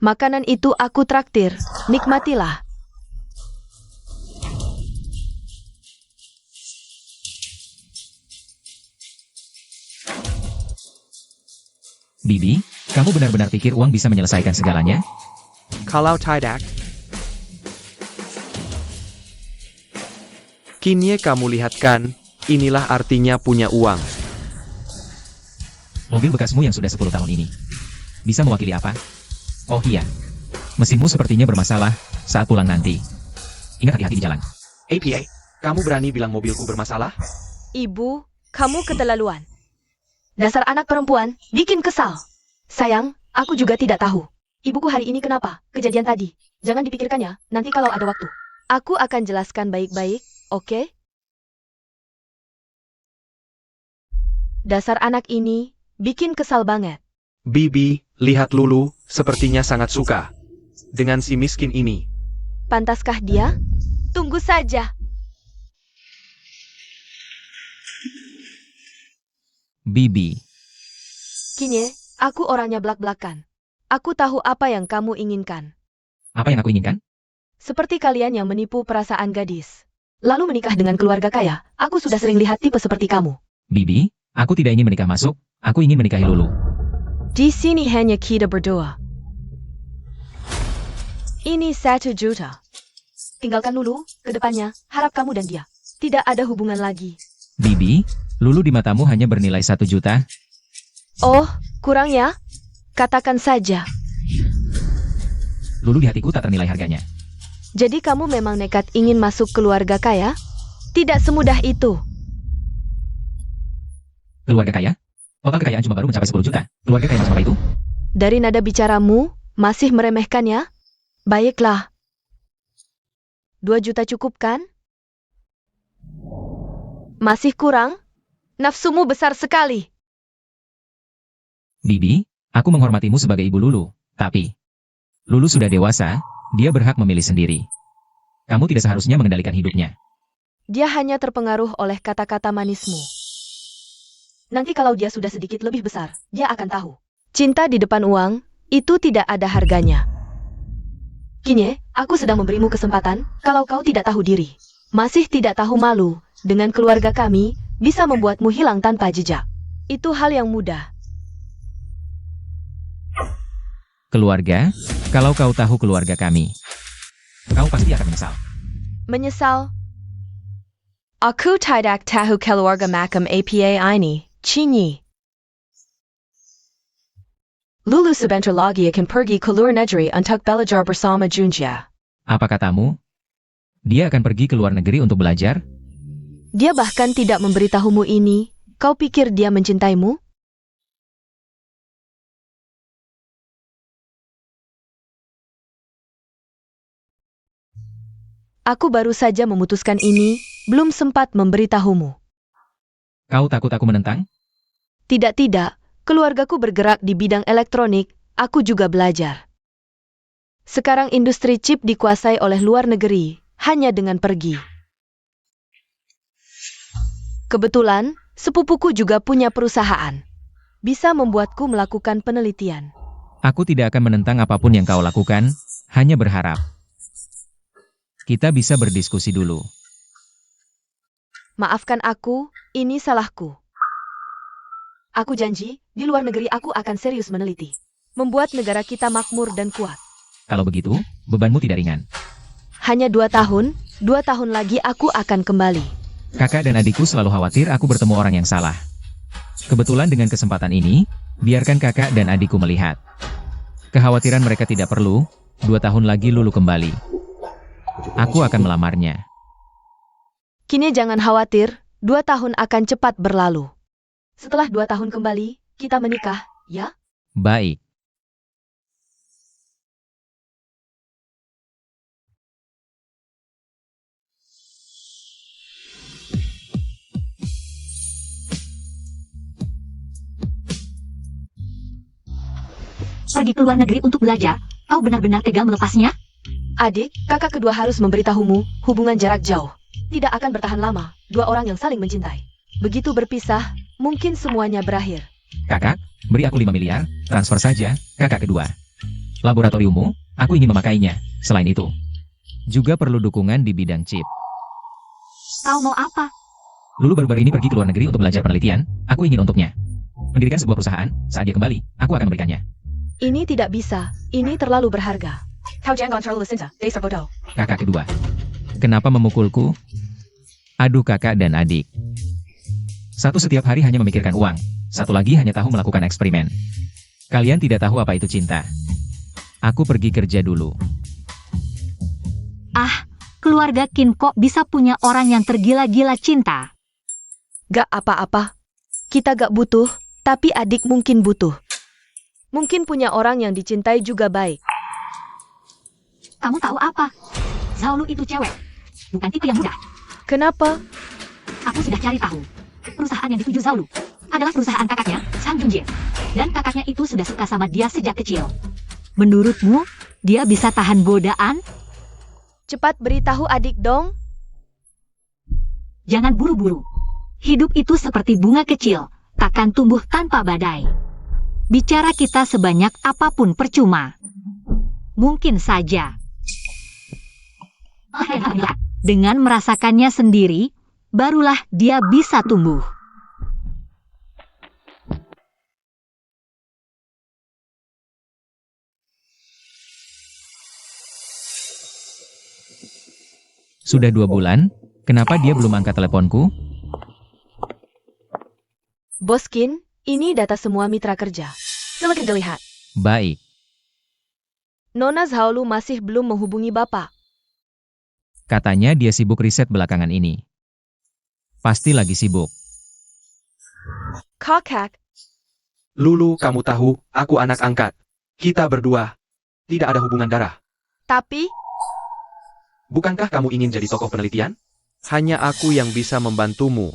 Makanan itu aku traktir, nikmatilah. Bibi, kamu benar-benar pikir uang bisa menyelesaikan segalanya? Kalau tidak, kini kamu lihat kan, inilah artinya punya uang. Mobil bekasmu yang sudah 10 tahun ini bisa mewakili apa? Oh iya, mesinmu sepertinya bermasalah saat pulang nanti. Ingat hati-hati di jalan. APA, kamu berani bilang mobilku bermasalah? Ibu, kamu keterlaluan. Dasar anak perempuan, bikin kesal. Sayang, aku juga tidak tahu. Ibuku hari ini kenapa? Kejadian tadi. Jangan dipikirkannya, nanti kalau ada waktu. Aku akan jelaskan baik-baik, oke? Dasar anak ini, bikin kesal banget. Bibi, lihat Lulu, sepertinya sangat suka dengan si miskin ini. Pantaskah dia? Tunggu saja. Bibi, Kini, aku orangnya blak-blakan. Aku tahu apa yang kamu inginkan. apa yang aku inginkan? Seperti kalian yang menipu perasaan gadis. Lalu menikah dengan keluarga kaya, aku sudah sering lihat tipe seperti kamu. Bibi, aku tidak ingin menikah masuk, aku ingin menikahi Lulu. Di sini hanya kita berdua. Ini 1 juta. Tinggalkan Lulu, ke depannya, harap kamu dan dia tidak ada hubungan lagi. Bibi, Lulu di matamu hanya bernilai 1 juta? Oh, kurang ya? Katakan saja. Lulu di hatiku tak ternilai harganya. Jadi kamu memang nekat ingin masuk keluarga kaya? Tidak semudah itu. Keluarga kaya? Total kekayaan cuma baru mencapai 10 juta. Keluarga kaya macam apa itu? Dari nada bicaramu, masih meremehkan ya? Baiklah. 2 juta cukup kan? Masih kurang? Nafsumu besar sekali. Bibi, aku menghormatimu sebagai ibu Lulu, tapi Lulu sudah dewasa, dia berhak memilih sendiri. Kamu tidak seharusnya mengendalikan hidupnya. Dia hanya terpengaruh oleh kata-kata manismu. Nanti kalau dia sudah sedikit lebih besar, dia akan tahu. Cinta di depan uang, itu tidak ada harganya. Kini, aku sedang memberimu kesempatan, kalau kau tidak tahu diri, masih tidak tahu malu, dengan keluarga kami, bisa membuatmu hilang tanpa jejak. Itu hal yang mudah. Keluarga, kalau kau tahu keluarga kami, kau pasti akan menyesal. Menyesal. Aku tidak tahu keluarga makam APA ini, Cinyi. Lulu sebentar lagi akan pergi ke luar negeri untuk belajar bersama Junjia. Apa katamu? Dia akan pergi ke luar negeri untuk belajar? Dia bahkan tidak memberitahumu ini. Kau pikir dia mencintaimu? Aku baru saja memutuskan ini, belum sempat memberitahumu. Kau takut aku menentang? Tidak, keluargaku bergerak di bidang elektronik, aku juga belajar. Sekarang industri chip dikuasai oleh luar negeri, hanya dengan pergi. Kebetulan, sepupuku juga punya perusahaan. Bisa membuatku melakukan penelitian. Aku tidak akan menentang apapun yang kau lakukan, hanya berharap kita bisa berdiskusi dulu. Maafkan aku, ini salahku. Aku janji, di luar negeri aku akan serius meneliti. Membuat negara kita makmur dan kuat. Kalau begitu, bebanmu tidak ringan. Hanya 2 tahun, 2 tahun lagi aku akan kembali. Kakak dan adikku selalu khawatir aku bertemu orang yang salah. Kebetulan dengan kesempatan ini, biarkan kakak dan adikku melihat. Kekhawatiran mereka tidak perlu, 2 tahun lagi Lulu kembali. Aku akan melamarnya. Kini jangan khawatir, 2 tahun akan cepat berlalu. Setelah 2 tahun kembali, kita menikah, ya? Baik. Pergi ke luar negeri untuk belajar, kau benar-benar tega melepasnya? Adik, kakak kedua harus memberitahumu, hubungan jarak jauh tidak akan bertahan lama, 2 orang yang saling mencintai. Begitu berpisah, mungkin semuanya berakhir. Kakak, beri aku 5 miliar, transfer saja, kakak kedua. Laboratoriummu, aku ingin memakainya. Selain itu, juga perlu dukungan di bidang chip. Kau mau apa? Lulu baru-baru ini pergi ke luar negeri untuk belajar penelitian, aku ingin untuknya mendirikan sebuah perusahaan. Saat dia kembali, aku akan memberikannya. Ini tidak bisa, ini terlalu berharga. Kakak kedua. Kenapa memukulku? Aduh kakak dan adik. Satu setiap hari hanya memikirkan uang, satu lagi hanya tahu melakukan eksperimen. Kalian tidak tahu apa itu cinta. Aku pergi kerja dulu. Ah, keluarga Kim kok bisa punya orang yang tergila-gila cinta? Gak apa-apa. Kita gak butuh, tapi adik mungkin butuh. Mungkin punya orang yang dicintai juga baik. Kamu tahu apa? Zaulu itu cewek, bukan tipe yang mudah. Kenapa? Aku sudah cari tahu. Perusahaan yang dituju Zaulu adalah perusahaan kakaknya, Sang Junjie. Dan kakaknya itu sudah suka sama dia sejak kecil. Menurutmu, dia bisa tahan godaan? Cepat beritahu adik dong. Jangan buru-buru. Hidup itu seperti bunga kecil, takkan tumbuh tanpa badai. Bicara kita sebanyak apapun percuma. Mungkin saja. Dengan merasakannya sendiri, barulah dia bisa tumbuh. Sudah 2 bulan, kenapa dia belum angkat teleponku? Boskin, ini data semua mitra kerja. Silakan dilihat. Baik. Nona Zaulu masih belum menghubungi Bapak. Katanya dia sibuk riset belakangan ini. Pasti lagi sibuk. Kakak, Lulu, kamu tahu, aku anak angkat. Kita berdua tidak ada hubungan darah. tapi Bukankah kamu ingin jadi tokoh penelitian? Hanya aku yang bisa membantumu.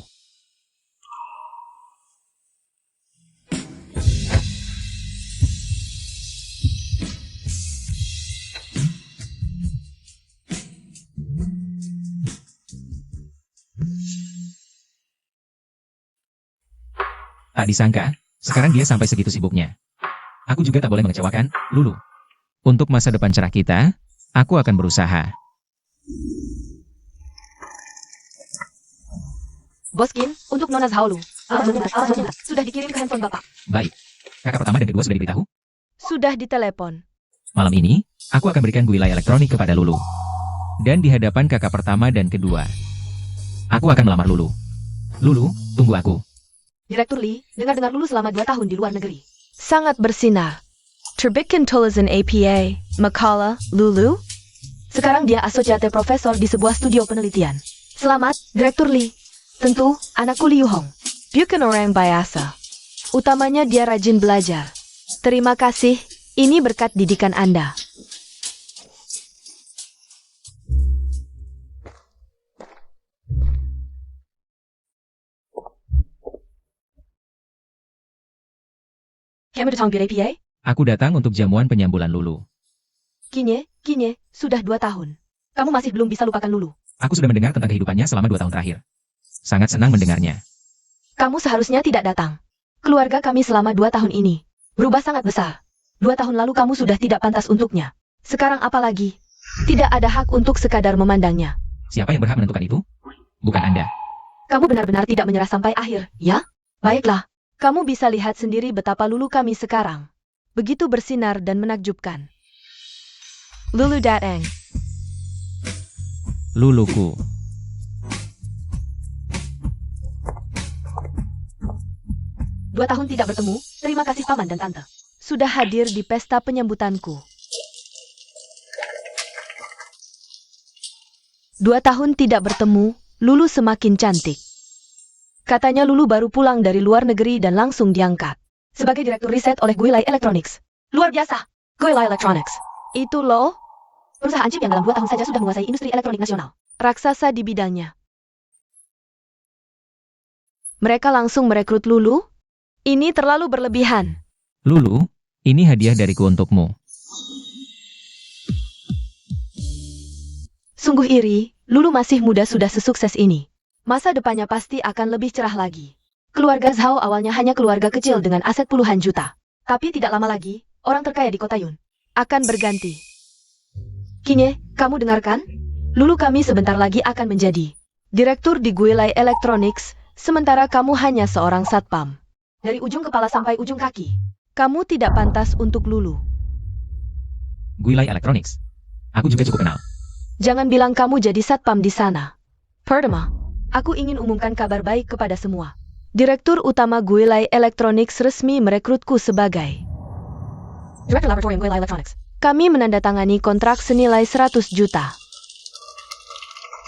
Tak disangka, sekarang dia sampai segitu sibuknya. Aku juga tak boleh mengecewakan, Lulu. Untuk masa depan cerah kita, aku akan berusaha. Boskin, untuk Nona Zaulu. Sudah dikirim ke handphone Bapak. Baik. Kakak pertama dan kedua sudah diberitahu? Sudah ditelepon. Malam ini, aku akan berikan guilai elektronik kepada Lulu. Dan di hadapan kakak pertama dan kedua, aku akan melamar Lulu. Lulu, tunggu aku. Direktur Lee, dengar-dengar Lulu selama 2 tahun di luar negeri. Sangat bersinar. Terbitkan tulisan APA, makalah, Lulu. Sekarang dia asosiate profesor di sebuah studio penelitian. Selamat, Direktur Lee. Tentu, anakku Liu Hong. Bukan orang biasa. Utamanya dia rajin belajar. Terima kasih, ini berkat didikan Anda. Kamu datang biar APA? Aku datang untuk jamuan penyambulan Lulu. Kini, sudah 2 tahun. Kamu masih belum bisa lupakan Lulu. Aku sudah mendengar tentang kehidupannya selama 2 tahun terakhir. Sangat senang mendengarnya. Kamu seharusnya tidak datang. Keluarga kami selama 2 tahun ini berubah sangat besar. 2 tahun lalu kamu sudah tidak pantas untuknya. Sekarang apa lagi? Tidak ada hak untuk sekadar memandangnya. Siapa yang berhak menentukan itu? Bukan Anda. Kamu benar-benar tidak menyerah sampai akhir, ya? Baiklah. Kamu bisa lihat sendiri betapa Lulu kami sekarang. Begitu bersinar dan menakjubkan. Lulu datang. Luluku. Dua tahun tidak bertemu, terima kasih paman dan tante. Sudah hadir di pesta penyambutanku. 2 tahun tidak bertemu, Lulu semakin cantik. Katanya Lulu baru pulang dari luar negeri dan langsung diangkat sebagai direktur riset oleh Guilai Electronics. Luar biasa, Guilai Electronics. Itu loh, perusahaan chip yang dalam 2 tahun saja sudah menguasai industri elektronik nasional. Raksasa di bidangnya. Mereka langsung merekrut Lulu? Ini terlalu berlebihan. Lulu, ini hadiah dariku untukmu. Sungguh iri, Lulu masih muda sudah sesukses ini. Masa depannya pasti akan lebih cerah lagi. Keluarga Zhao awalnya hanya keluarga kecil dengan aset puluhan juta. Tapi tidak lama lagi, orang terkaya di kota Yun akan berganti. Kinye, kamu dengarkan? Lulu kami sebentar lagi akan menjadi direktur di Guilai Electronics, sementara kamu hanya seorang satpam. Dari ujung kepala sampai ujung kaki. Kamu tidak pantas untuk Lulu. Guilai Electronics. Aku juga cukup kenal. Jangan bilang kamu jadi satpam di sana. Pertama, aku ingin umumkan kabar baik kepada semua. Direktur utama Guilai Electronics resmi merekrutku sebagai Direktur Laboratorium Guilai Electronics. Kami menandatangani kontrak senilai 100 juta.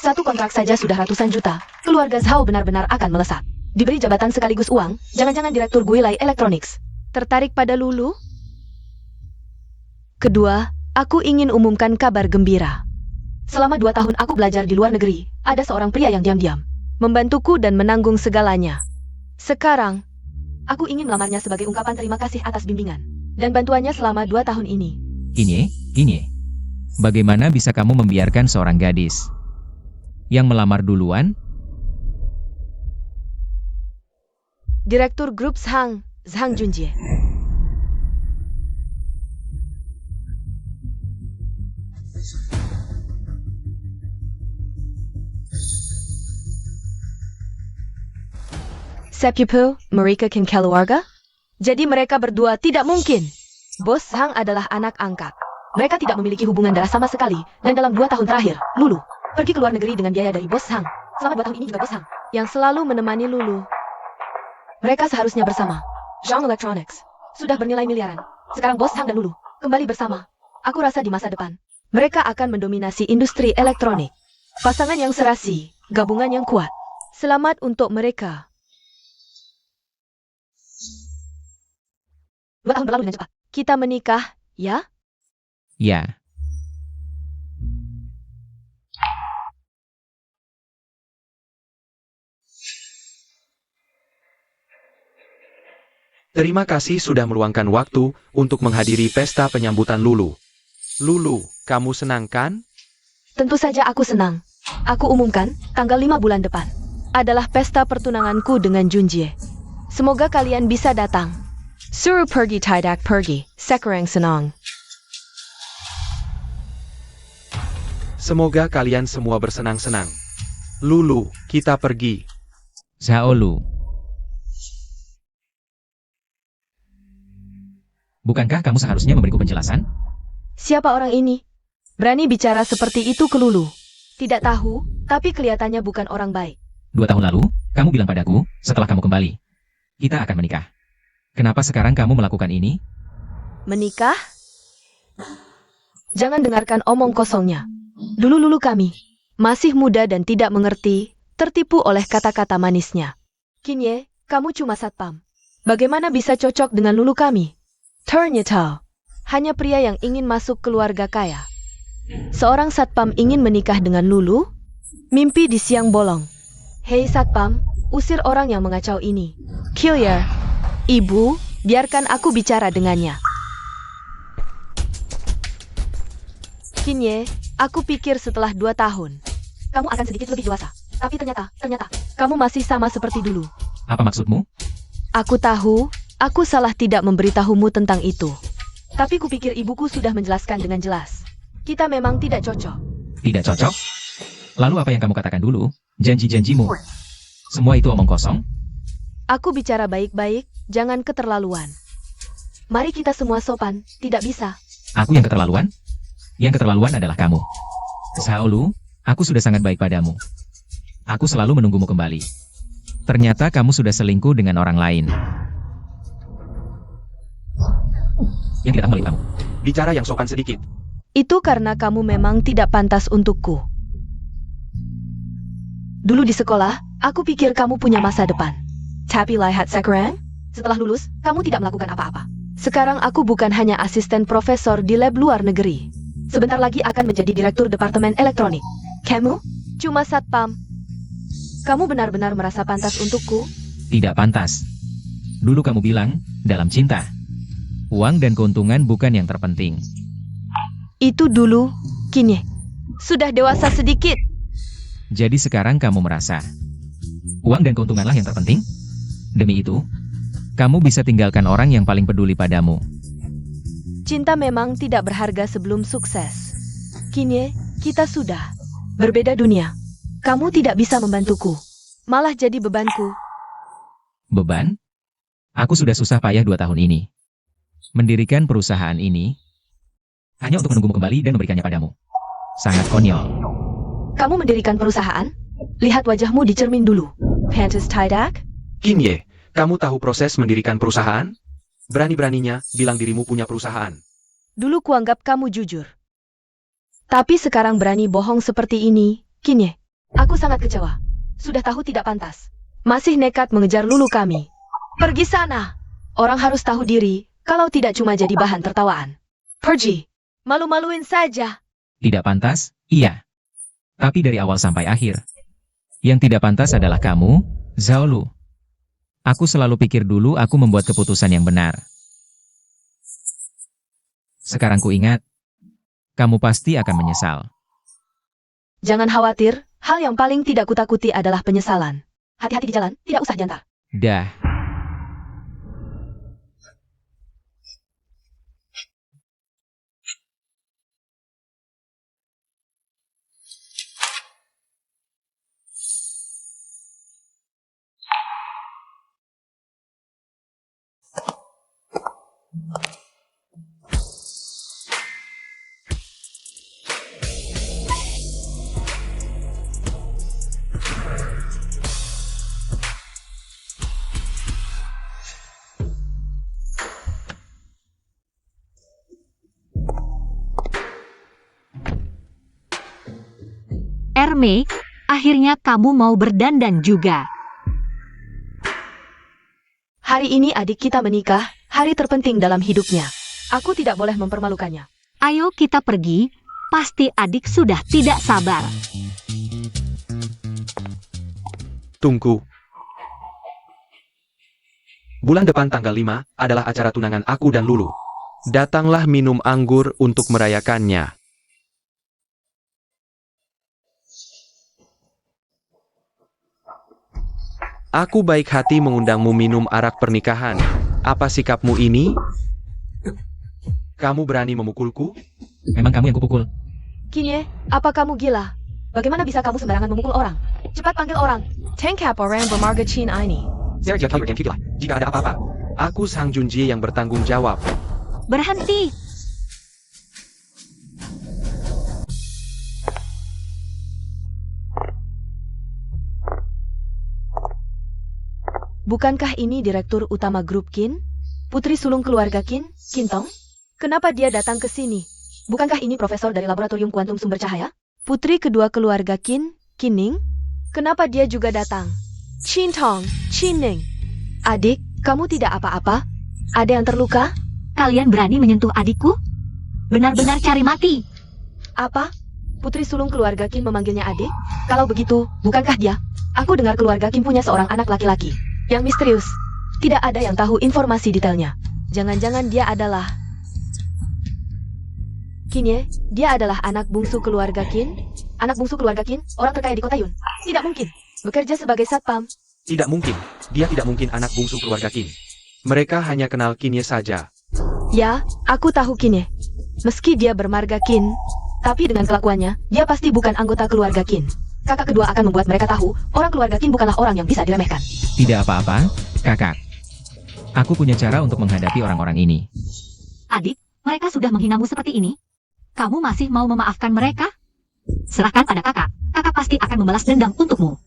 Satu kontrak saja sudah ratusan juta. Keluarga Zhao benar-benar akan melesat. Diberi jabatan sekaligus uang, jangan-jangan direktur Guilai Electronics. Tertarik pada Lulu? Kedua, aku ingin umumkan kabar gembira. Selama 2 tahun aku belajar di luar negeri, ada seorang pria yang diam-diam membantuku dan menanggung segalanya. Sekarang, aku ingin melamarnya sebagai ungkapan terima kasih atas bimbingan dan bantuannya selama 2 tahun ini. Kinye, bagaimana bisa kamu membiarkan seorang gadis yang melamar duluan? Direktur Grup Zhang Junjie. Sepupu, mereka kan keluarga? Jadi mereka berdua tidak mungkin. Bos Zhang adalah anak angkat. Mereka tidak memiliki hubungan darah sama sekali, dan dalam 2 tahun terakhir, Lulu pergi ke luar negeri dengan biaya dari Bos Zhang. Selama 2 tahun ini juga Bos Zhang yang selalu menemani Lulu. Mereka seharusnya bersama. Zhang Electronics sudah bernilai miliaran. Sekarang Bos Zhang dan Lulu kembali bersama. Aku rasa di masa depan, mereka akan mendominasi industri elektronik. Pasangan yang serasi, gabungan yang kuat. Selamat untuk mereka. 2 tahun berlalu dengan cepat. Kita menikah, ya? Ya. Terima kasih sudah meluangkan waktu untuk menghadiri pesta penyambutan Lulu. Lulu, kamu senang kan? Tentu saja aku senang. Aku umumkan, tanggal 5 bulan depan adalah pesta pertunanganku dengan Junjie. Semoga kalian bisa datang. Suruh pergi tidak pergi, sekarang senang. Semoga kalian semua bersenang-senang. Lulu, kita pergi. Zhao Lu. Bukankah kamu seharusnya memberiku penjelasan? Siapa orang ini? Berani bicara seperti itu ke Lulu. Tidak tahu, tapi kelihatannya bukan orang baik. 2 tahun lalu, kamu bilang padaku, setelah kamu kembali, kita akan menikah. Kenapa sekarang kamu melakukan ini? Menikah? Jangan dengarkan omong kosongnya. Dulu-dulu kami masih muda dan tidak mengerti, tertipu oleh kata-kata manisnya. Kinye, kamu cuma satpam. Bagaimana bisa cocok dengan Lulu kami? Ternyata, hanya pria yang ingin masuk keluarga kaya. Seorang satpam ingin menikah dengan Lulu? Mimpi di siang bolong. Hei satpam, usir orang yang mengacau ini. Killier, ibu, biarkan aku bicara dengannya. Kinye, aku pikir setelah 2 tahun, kamu akan sedikit lebih dewasa. Tapi ternyata, kamu masih sama seperti dulu. Apa maksudmu? Aku tahu, aku salah tidak memberitahumu tentang itu. Tapi kupikir ibuku sudah menjelaskan dengan jelas. Kita memang tidak cocok. Tidak cocok? Lalu apa yang kamu katakan dulu? Janji-janjimu. Semua itu omong kosong? Aku bicara baik-baik, jangan keterlaluan. Mari kita semua sopan, tidak bisa. Aku yang keterlaluan? Yang keterlaluan adalah kamu. Zhao Lu, aku sudah sangat baik padamu. Aku selalu menunggumu kembali. Ternyata kamu sudah selingkuh dengan orang lain. Yang tidak melalui kamu. Bicara yang sopan sedikit. Itu karena kamu memang tidak pantas untukku. Dulu di sekolah, aku pikir kamu punya masa depan. Tapi lihat sekarang, setelah lulus, kamu tidak melakukan apa-apa. Sekarang aku bukan hanya asisten profesor di lab luar negeri. Sebentar lagi akan menjadi direktur departemen elektronik. Kamu? Cuma satpam. Kamu benar-benar merasa pantas untukku? Tidak pantas. Dulu kamu bilang, dalam cinta, uang dan keuntungan bukan yang terpenting. Itu dulu, kini. Sudah dewasa sedikit. Jadi sekarang kamu merasa, uang dan keuntunganlah yang terpenting? Demi itu, kamu bisa tinggalkan orang yang paling peduli padamu. Cinta memang tidak berharga sebelum sukses. Kini, kita sudah berbeda dunia. Kamu tidak bisa membantuku. Malah jadi bebanku. Beban? Aku sudah susah payah 2 tahun ini. Mendirikan perusahaan ini hanya untuk menunggumu kembali dan memberikannya padamu. Sangat konyol. Kamu mendirikan perusahaan? Lihat wajahmu di cermin dulu. Pantes tidak? Kinye, kamu tahu proses mendirikan perusahaan? Berani-beraninya bilang dirimu punya perusahaan. Dulu kuanggap kamu jujur. Tapi sekarang berani bohong seperti ini, Kinye. Aku sangat kecewa. Sudah tahu tidak pantas. Masih nekat mengejar lulu kami. Pergi sana. Orang harus tahu diri, kalau tidak cuma jadi bahan tertawaan. Pergi. Malu-maluin saja. Tidak pantas? Iya. Tapi dari awal sampai akhir. Yang tidak pantas adalah kamu, Zhao Lu. Aku selalu pikir dulu aku membuat keputusan yang benar. Sekarang ku ingat, kamu pasti akan menyesal. Jangan khawatir, hal yang paling tidak kutakuti adalah penyesalan. Hati-hati di jalan, tidak usah jantar. Dah. Erme, akhirnya kamu mau berdandan juga. Hari ini adik kita menikah, hari terpenting dalam hidupnya. Aku tidak boleh mempermalukannya. Ayo kita pergi, pasti adik sudah tidak sabar. Tunggu. Bulan depan tanggal 5 adalah acara tunangan aku dan Lulu. Datanglah minum anggur untuk merayakannya. Aku baik hati mengundangmu minum arak pernikahan. Apa sikapmu ini? Kamu berani memukulku? Memang kamu yang kupukul. Kinye, apa kamu gila? Bagaimana bisa kamu sembarangan memukul orang? Cepat panggil orang. Tengkap orang bermarga Chin ini. Jika ada apa-apa, aku Sang Junjie yang bertanggung jawab. Berhenti. Bukankah ini direktur utama grup Qin? Putri sulung keluarga Qin, Qintong? Kenapa dia datang ke sini? Bukankah ini profesor dari laboratorium kuantum sumber cahaya? Putri kedua keluarga Qin, Qinning? Kenapa dia juga datang? Qintong, Qinning. Adik, kamu tidak apa-apa? Ada yang terluka? Kalian berani menyentuh adikku? Benar-benar cari mati. Apa? Putri sulung keluarga Qin memanggilnya adik? Kalau begitu, bukankah dia? Aku dengar keluarga Qin punya seorang anak laki-laki yang misterius. Tidak ada yang tahu informasi detailnya. Jangan-jangan dia adalah... Kinye, dia adalah anak bungsu keluarga Qin? Anak bungsu keluarga Qin, orang terkaya di kota Yun? Tidak mungkin. Bekerja sebagai satpam. Tidak mungkin. Dia tidak mungkin anak bungsu keluarga Qin. Mereka hanya kenal Kinye saja. Ya, aku tahu Kinye. Meski dia bermarga Qin, tapi dengan kelakuannya, dia pasti bukan anggota keluarga Qin. Kakak kedua akan membuat mereka tahu, orang keluarga Qin bukanlah orang yang bisa diremehkan. Tidak apa-apa, kakak. Aku punya cara untuk menghadapi orang-orang ini. Adik, mereka sudah menghinamu seperti ini. Kamu masih mau memaafkan mereka? Serahkan pada kakak. Kakak pasti akan membalas dendam untukmu.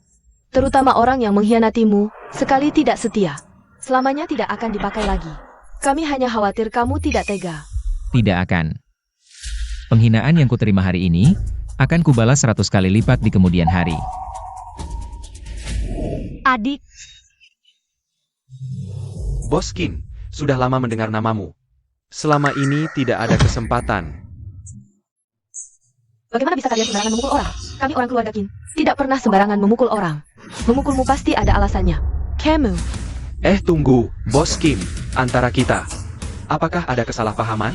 Terutama orang yang mengkhianatimu, sekali tidak setia. Selamanya tidak akan dipakai lagi. Kami hanya khawatir kamu tidak tega. Tidak akan. Penghinaan yang kuterima hari ini, akan kubalas 100 kali lipat di kemudian hari. Adik, Bos Qin, sudah lama mendengar namamu. Selama ini tidak ada kesempatan. Bagaimana bisa kalian sembarangan memukul orang? Kami orang keluarga Qin, tidak pernah sembarangan memukul orang. Memukulmu pasti ada alasannya. Kamu. Tunggu, Bos Qin, antara kita. Apakah ada kesalahpahaman?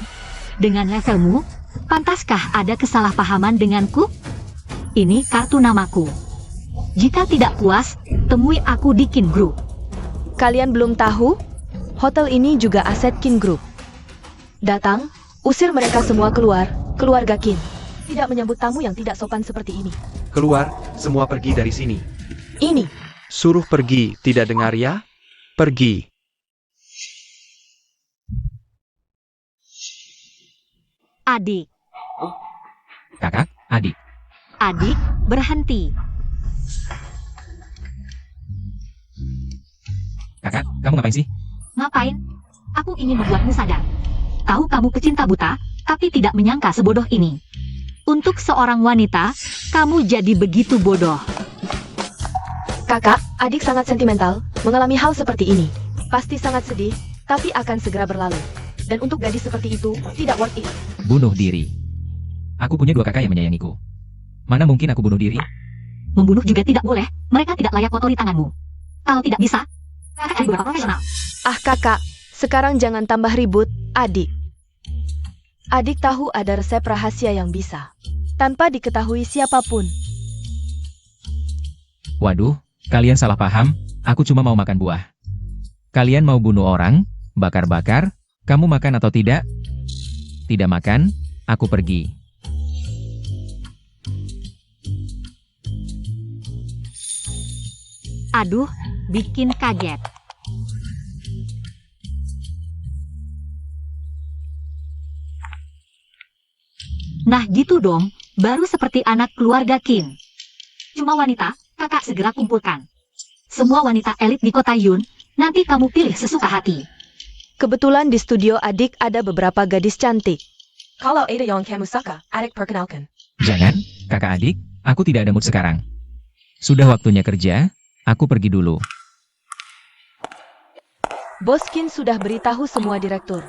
dengan levelmu, pantaskah ada kesalahpahaman denganku? Ini kartu namaku. Jika tidak puas, temui aku di Qin Group. Kalian belum tahu? Hotel ini juga aset Qin Group. Datang, Usir mereka semua keluar, keluarga Qin. Tidak menyambut tamu yang tidak sopan seperti ini. Keluar, semua pergi dari sini. Ini, Suruh pergi, tidak dengar ya? Pergi. Adik, Kakak, adik. adik, berhenti. Kakak, kamu ngapain sih? Ngapain? Aku ingin membuatmu sadar. Tahu kamu pecinta buta, tapi tidak menyangka sebodoh ini. Untuk seorang wanita, kamu jadi begitu bodoh. kakak, adik sangat sentimental, mengalami hal seperti ini. Pasti sangat sedih, tapi akan segera berlalu. Dan untuk gadis seperti itu, tidak worth it. Bunuh diri. Aku punya 2 kakak yang menyayangiku. Mana mungkin aku bunuh diri? Membunuh juga tidak boleh, mereka tidak layak kotori tanganmu. Kalau tidak bisa, kakak cari beberapa profesional. Ah kakak, sekarang jangan tambah ribut, adik. Adik tahu ada resep rahasia yang bisa. Tanpa diketahui siapapun. Waduh, kalian salah paham, aku cuma mau makan buah. Kalian mau bunuh orang, bakar-bakar, kamu makan atau tidak? Tidak makan, aku pergi. Aduh, bikin kaget. Nah gitu dong, baru seperti anak keluarga Qin. Cuma wanita, kakak segera kumpulkan. Semua wanita elit di kota Yun, nanti kamu pilih sesuka hati. Kebetulan di studio adik ada beberapa gadis cantik. Kalau ada yang kamu suka, adik perkenalkan. Jangan, kakak adik, aku tidak ada mood sekarang. Sudah waktunya kerja, aku pergi dulu. Bos Qin sudah beritahu semua direktur.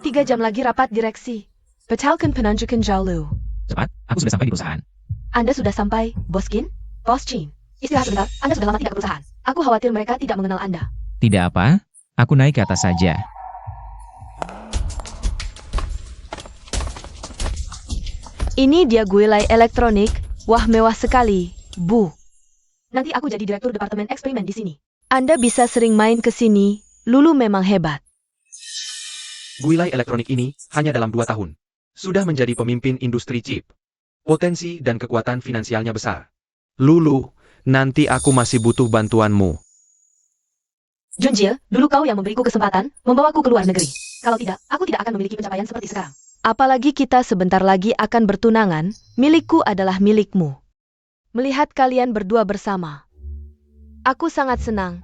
3 jam lagi rapat direksi. Batalkan penunjukan Jalu. Cepat, aku sudah sampai di perusahaan. Anda sudah sampai, Bos Qin? Bos Qin. Istirahat sebentar, Anda sudah lama tidak ke perusahaan. Aku khawatir mereka tidak mengenal Anda. Tidak apa, aku naik ke atas saja. Ini dia Guilai Elektronik. Wah mewah sekali, Bu. Nanti aku jadi direktur departemen eksperimen di sini. Anda bisa sering main ke sini. Lulu memang hebat. Guilai Elektronik ini hanya dalam 2 tahun. Sudah menjadi pemimpin industri chip. Potensi dan kekuatan finansialnya besar. Lulu, nanti aku masih butuh bantuanmu. Junjie, dulu kau yang memberiku kesempatan membawaku ke luar negeri. Kalau tidak, aku tidak akan memiliki pencapaian seperti sekarang. Apalagi kita sebentar lagi akan bertunangan, milikku adalah milikmu. Melihat kalian berdua bersama, aku sangat senang.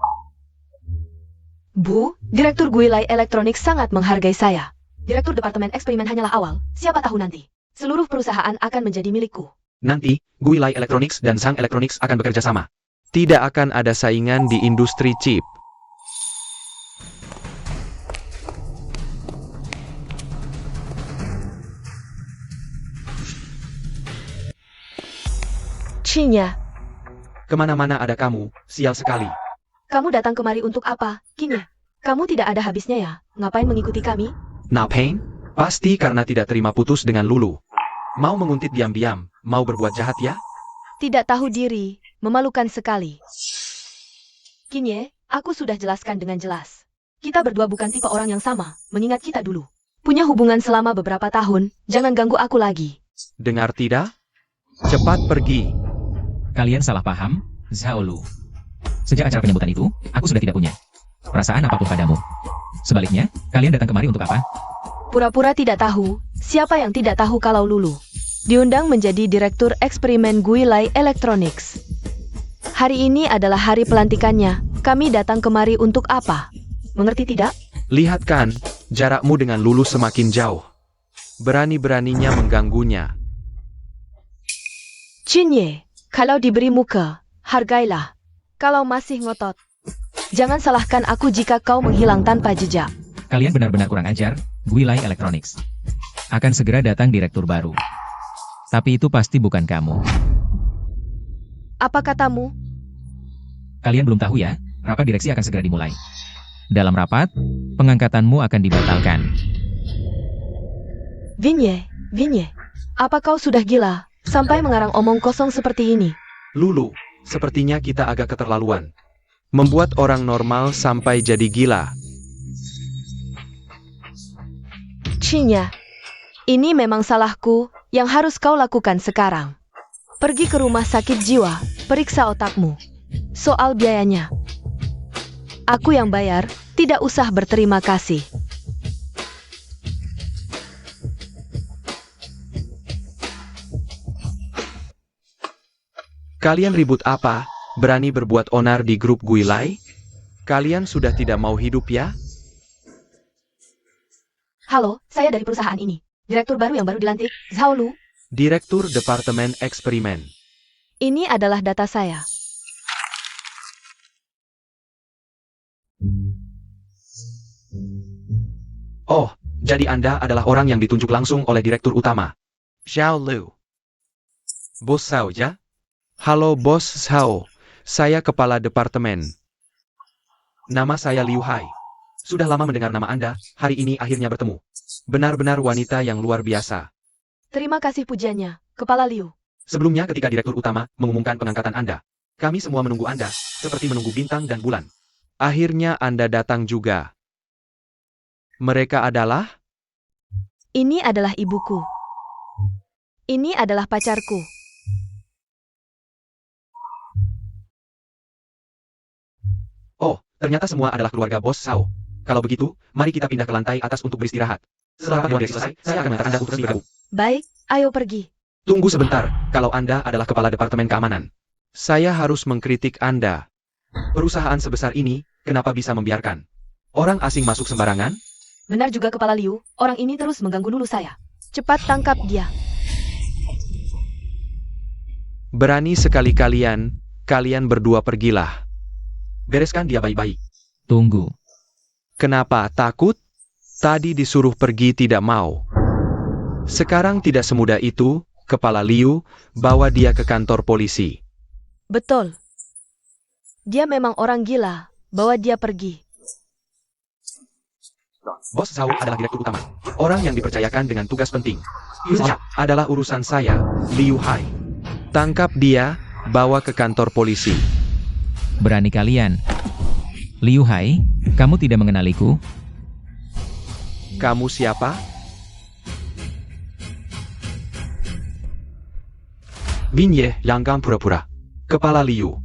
Bu, Direktur Guilai Elektronik sangat menghargai saya. Direktur Departemen Eksperimen hanyalah awal, siapa tahu nanti. Seluruh perusahaan akan menjadi milikku. Nanti, Guilai Electronics dan Sang Electronics akan bekerja sama. Tidak akan ada saingan di industri chip. Cinya, Kemana-mana ada kamu, sial sekali. kamu datang kemari untuk apa, Kinya? Kamu tidak ada habisnya ya, ngapain mengikuti kami? Ngapain? Pasti karena tidak terima putus dengan Lulu. Mau menguntit diam-diam, mau berbuat jahat ya? Tidak tahu diri, memalukan sekali. Kinye, aku sudah jelaskan dengan jelas. Kita berdua bukan tipe orang yang sama, mengingat kita dulu. Punya hubungan selama beberapa tahun, jangan ganggu aku lagi. Dengar tidak? Cepat pergi. Kalian salah paham, Zhaolu. Sejak acara penyambutan itu, aku sudah tidak punya perasaan apapun padamu. Sebaliknya, kalian datang kemari untuk apa? Pura-pura tidak tahu, siapa yang tidak tahu kalau Lulu diundang menjadi Direktur Eksperimen Guilai Electronics. Hari ini adalah hari pelantikannya, kami datang kemari untuk apa? Mengerti tidak? Lihat kan, jarakmu dengan Lulu semakin jauh. Berani-beraninya mengganggunya. Cinye, kalau diberi muka, hargailah. Kalau masih ngotot, jangan salahkan aku jika kau menghilang tanpa jejak. Kalian benar-benar kurang ajar, Guilai Electronics. Akan segera datang direktur baru. Tapi itu pasti bukan kamu. Apa katamu? Kalian belum tahu ya, rapat direksi akan segera dimulai. Dalam rapat, pengangkatanmu akan dibatalkan. Vinye, apa kau sudah gila, sampai mengarang omong kosong seperti ini? Lulu, sepertinya kita agak keterlaluan. Membuat orang normal sampai jadi gila. Cinya, Ini memang salahku, yang harus kau lakukan sekarang. Pergi ke rumah sakit jiwa, periksa otakmu. Soal biayanya, aku yang bayar, tidak usah berterima kasih. Kalian ribut apa? Berani berbuat onar di grup Guilai? Kalian sudah tidak mau hidup ya? Halo, saya dari perusahaan ini. Direktur baru yang baru dilantik, Zhao Lu. Direktur Departemen Eksperimen. Ini adalah data saya. Oh, jadi Anda adalah orang yang ditunjuk langsung oleh Direktur Utama. Zhao Lu. Bos Zhao ya? Halo Bos Zhao, saya Kepala Departemen. Nama saya Liu Hai. Sudah lama mendengar nama Anda, hari ini akhirnya bertemu. Benar-benar wanita yang luar biasa. Terima kasih pujiannya, Kepala Liu. Sebelumnya ketika Direktur Utama mengumumkan pengangkatan Anda, kami semua menunggu Anda, seperti menunggu bintang dan bulan. Akhirnya Anda datang juga. Mereka adalah? Ini adalah ibuku. Ini adalah pacarku. Oh, ternyata semua adalah keluarga Bos Zhao. Kalau begitu, mari kita pindah ke lantai atas untuk beristirahat. Setelah panggilan selesai, saya akan mengantar Anda untuk bergabung. Baik, ayo pergi. Tunggu sebentar, kalau Anda adalah Kepala Departemen Keamanan. Saya harus mengkritik Anda. Perusahaan sebesar ini, kenapa bisa membiarkan orang asing masuk sembarangan? Benar juga Kepala Liu, orang ini terus mengganggu dulu saya. Cepat tangkap dia. Berani sekali kalian berdua pergilah. Bereskan dia baik-baik. Tunggu. Kenapa takut? Tadi disuruh pergi tidak mau. Sekarang tidak semudah itu, Kepala Liu, bawa dia ke kantor polisi. Betul. Dia memang orang gila, bawa dia pergi. Bos Zhao adalah Direktur Utama. Orang yang dipercayakan dengan tugas penting. Ini adalah urusan saya, Liu Hai. Tangkap dia, bawa ke kantor polisi. Berani kalian. Liu Hai, kamu tidak mengenaliku? Kamu siapa? Binye, Langgang pura-pura. Kepala Liu.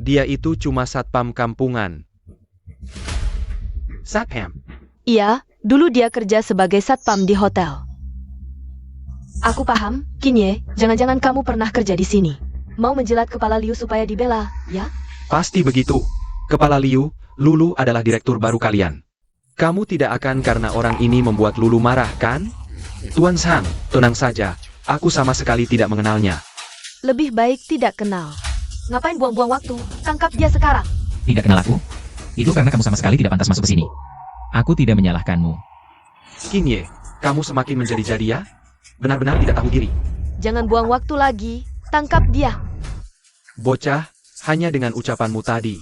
Dia itu cuma satpam kampungan. Satpam? Iya, dulu dia kerja sebagai satpam di hotel. Aku paham, Kinye, jangan-jangan kamu pernah kerja di sini. Mau menjilat Kepala Liu supaya dibela, ya? Pasti begitu. Kepala Liu, Lulu adalah direktur baru kalian. Kamu tidak akan karena orang ini membuat Lulu marah, kan? Tuan Sang, tenang saja. Aku sama sekali tidak mengenalnya. Lebih baik tidak kenal. Ngapain buang-buang waktu? Tangkap dia sekarang. Tidak kenal aku? Itu karena kamu sama sekali tidak pantas masuk ke sini. Aku tidak menyalahkanmu. Kinye, kamu semakin menjadi-jadi ya? Benar-benar tidak tahu diri. Jangan buang waktu lagi. Tangkap dia. Bocah, hanya dengan ucapanmu tadi.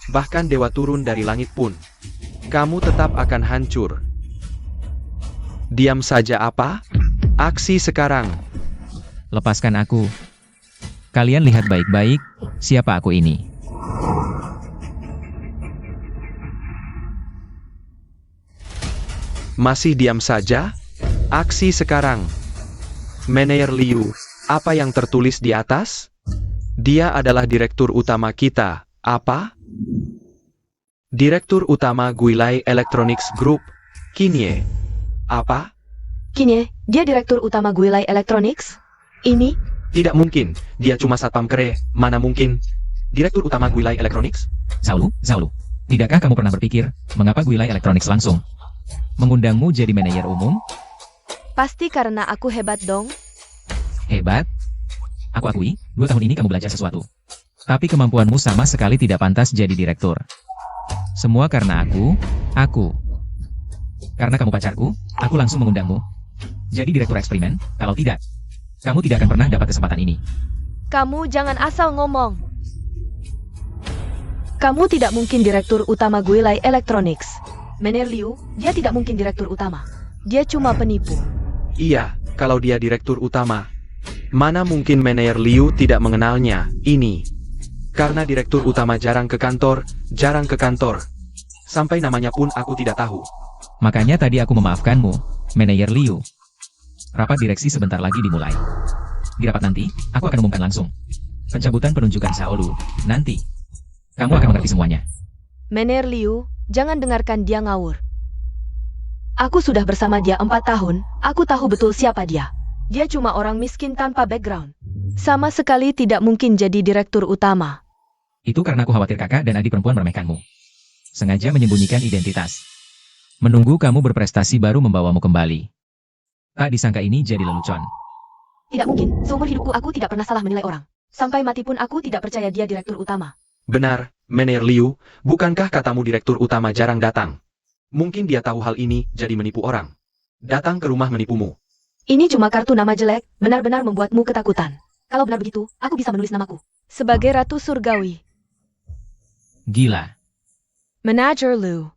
Bahkan dewa turun dari langit pun. Kamu tetap akan hancur. Diam saja apa? Aksi sekarang. Lepaskan aku. Kalian lihat baik-baik, siapa aku ini. Masih diam saja? Aksi sekarang. Manajer Liu, apa yang tertulis di atas? Dia adalah direktur utama kita. Apa? Direktur utama Guilai Electronics Group, Kinye. Apa? Kinye, dia direktur utama Guilai Electronics? Ini? Tidak mungkin, dia cuma satpam kere, mana mungkin. Direktur utama Guilai Electronics? Zhao Lu, tidakkah kamu pernah berpikir, mengapa Guilai Electronics langsung mengundangmu jadi manajer umum? Pasti karena aku hebat dong. Hebat? Aku akui, 2 tahun ini kamu belajar sesuatu. Tapi kemampuanmu sama sekali tidak pantas jadi direktur. Semua karena aku. Karena kamu pacarku, aku langsung mengundangmu. Jadi direktur eksperimen, kalau tidak, kamu tidak akan pernah dapat kesempatan ini. Kamu jangan asal ngomong. Kamu tidak mungkin direktur utama Guilai Electronics. Manajer Liu, dia tidak mungkin direktur utama. Dia cuma penipu. Iya, kalau dia direktur utama. Mana mungkin manajer Liu tidak mengenalnya, ini. Karena direktur utama jarang ke kantor. Sampai namanya pun aku tidak tahu. Makanya tadi aku memaafkanmu, manajer Liu. Rapat direksi sebentar lagi dimulai. Di rapat nanti, aku akan umumkan langsung. Pencabutan penunjukan Xiaolu, nanti. Kamu akan mengerti semuanya. Mener Liu, jangan dengarkan dia ngawur. Aku sudah bersama dia 4 tahun, aku tahu betul siapa dia. Dia cuma orang miskin tanpa background. Sama sekali tidak mungkin jadi direktur utama. Itu karena aku khawatir kakak dan adik perempuan meremehkanmu. Sengaja menyembunyikan identitas. Menunggu kamu berprestasi baru membawamu kembali. Tak disangka ini jadi lelucon. Tidak mungkin, seumur hidupku aku tidak pernah salah menilai orang. Sampai mati pun aku tidak percaya dia direktur utama. Benar, Mener Liu, bukankah katamu direktur utama jarang datang? Mungkin dia tahu hal ini, jadi menipu orang. Datang ke rumah menipumu. Ini cuma kartu nama jelek, benar-benar membuatmu ketakutan. Kalau benar begitu, aku bisa menulis namaku sebagai Ratu Surgawi. Gila. Manager Liu.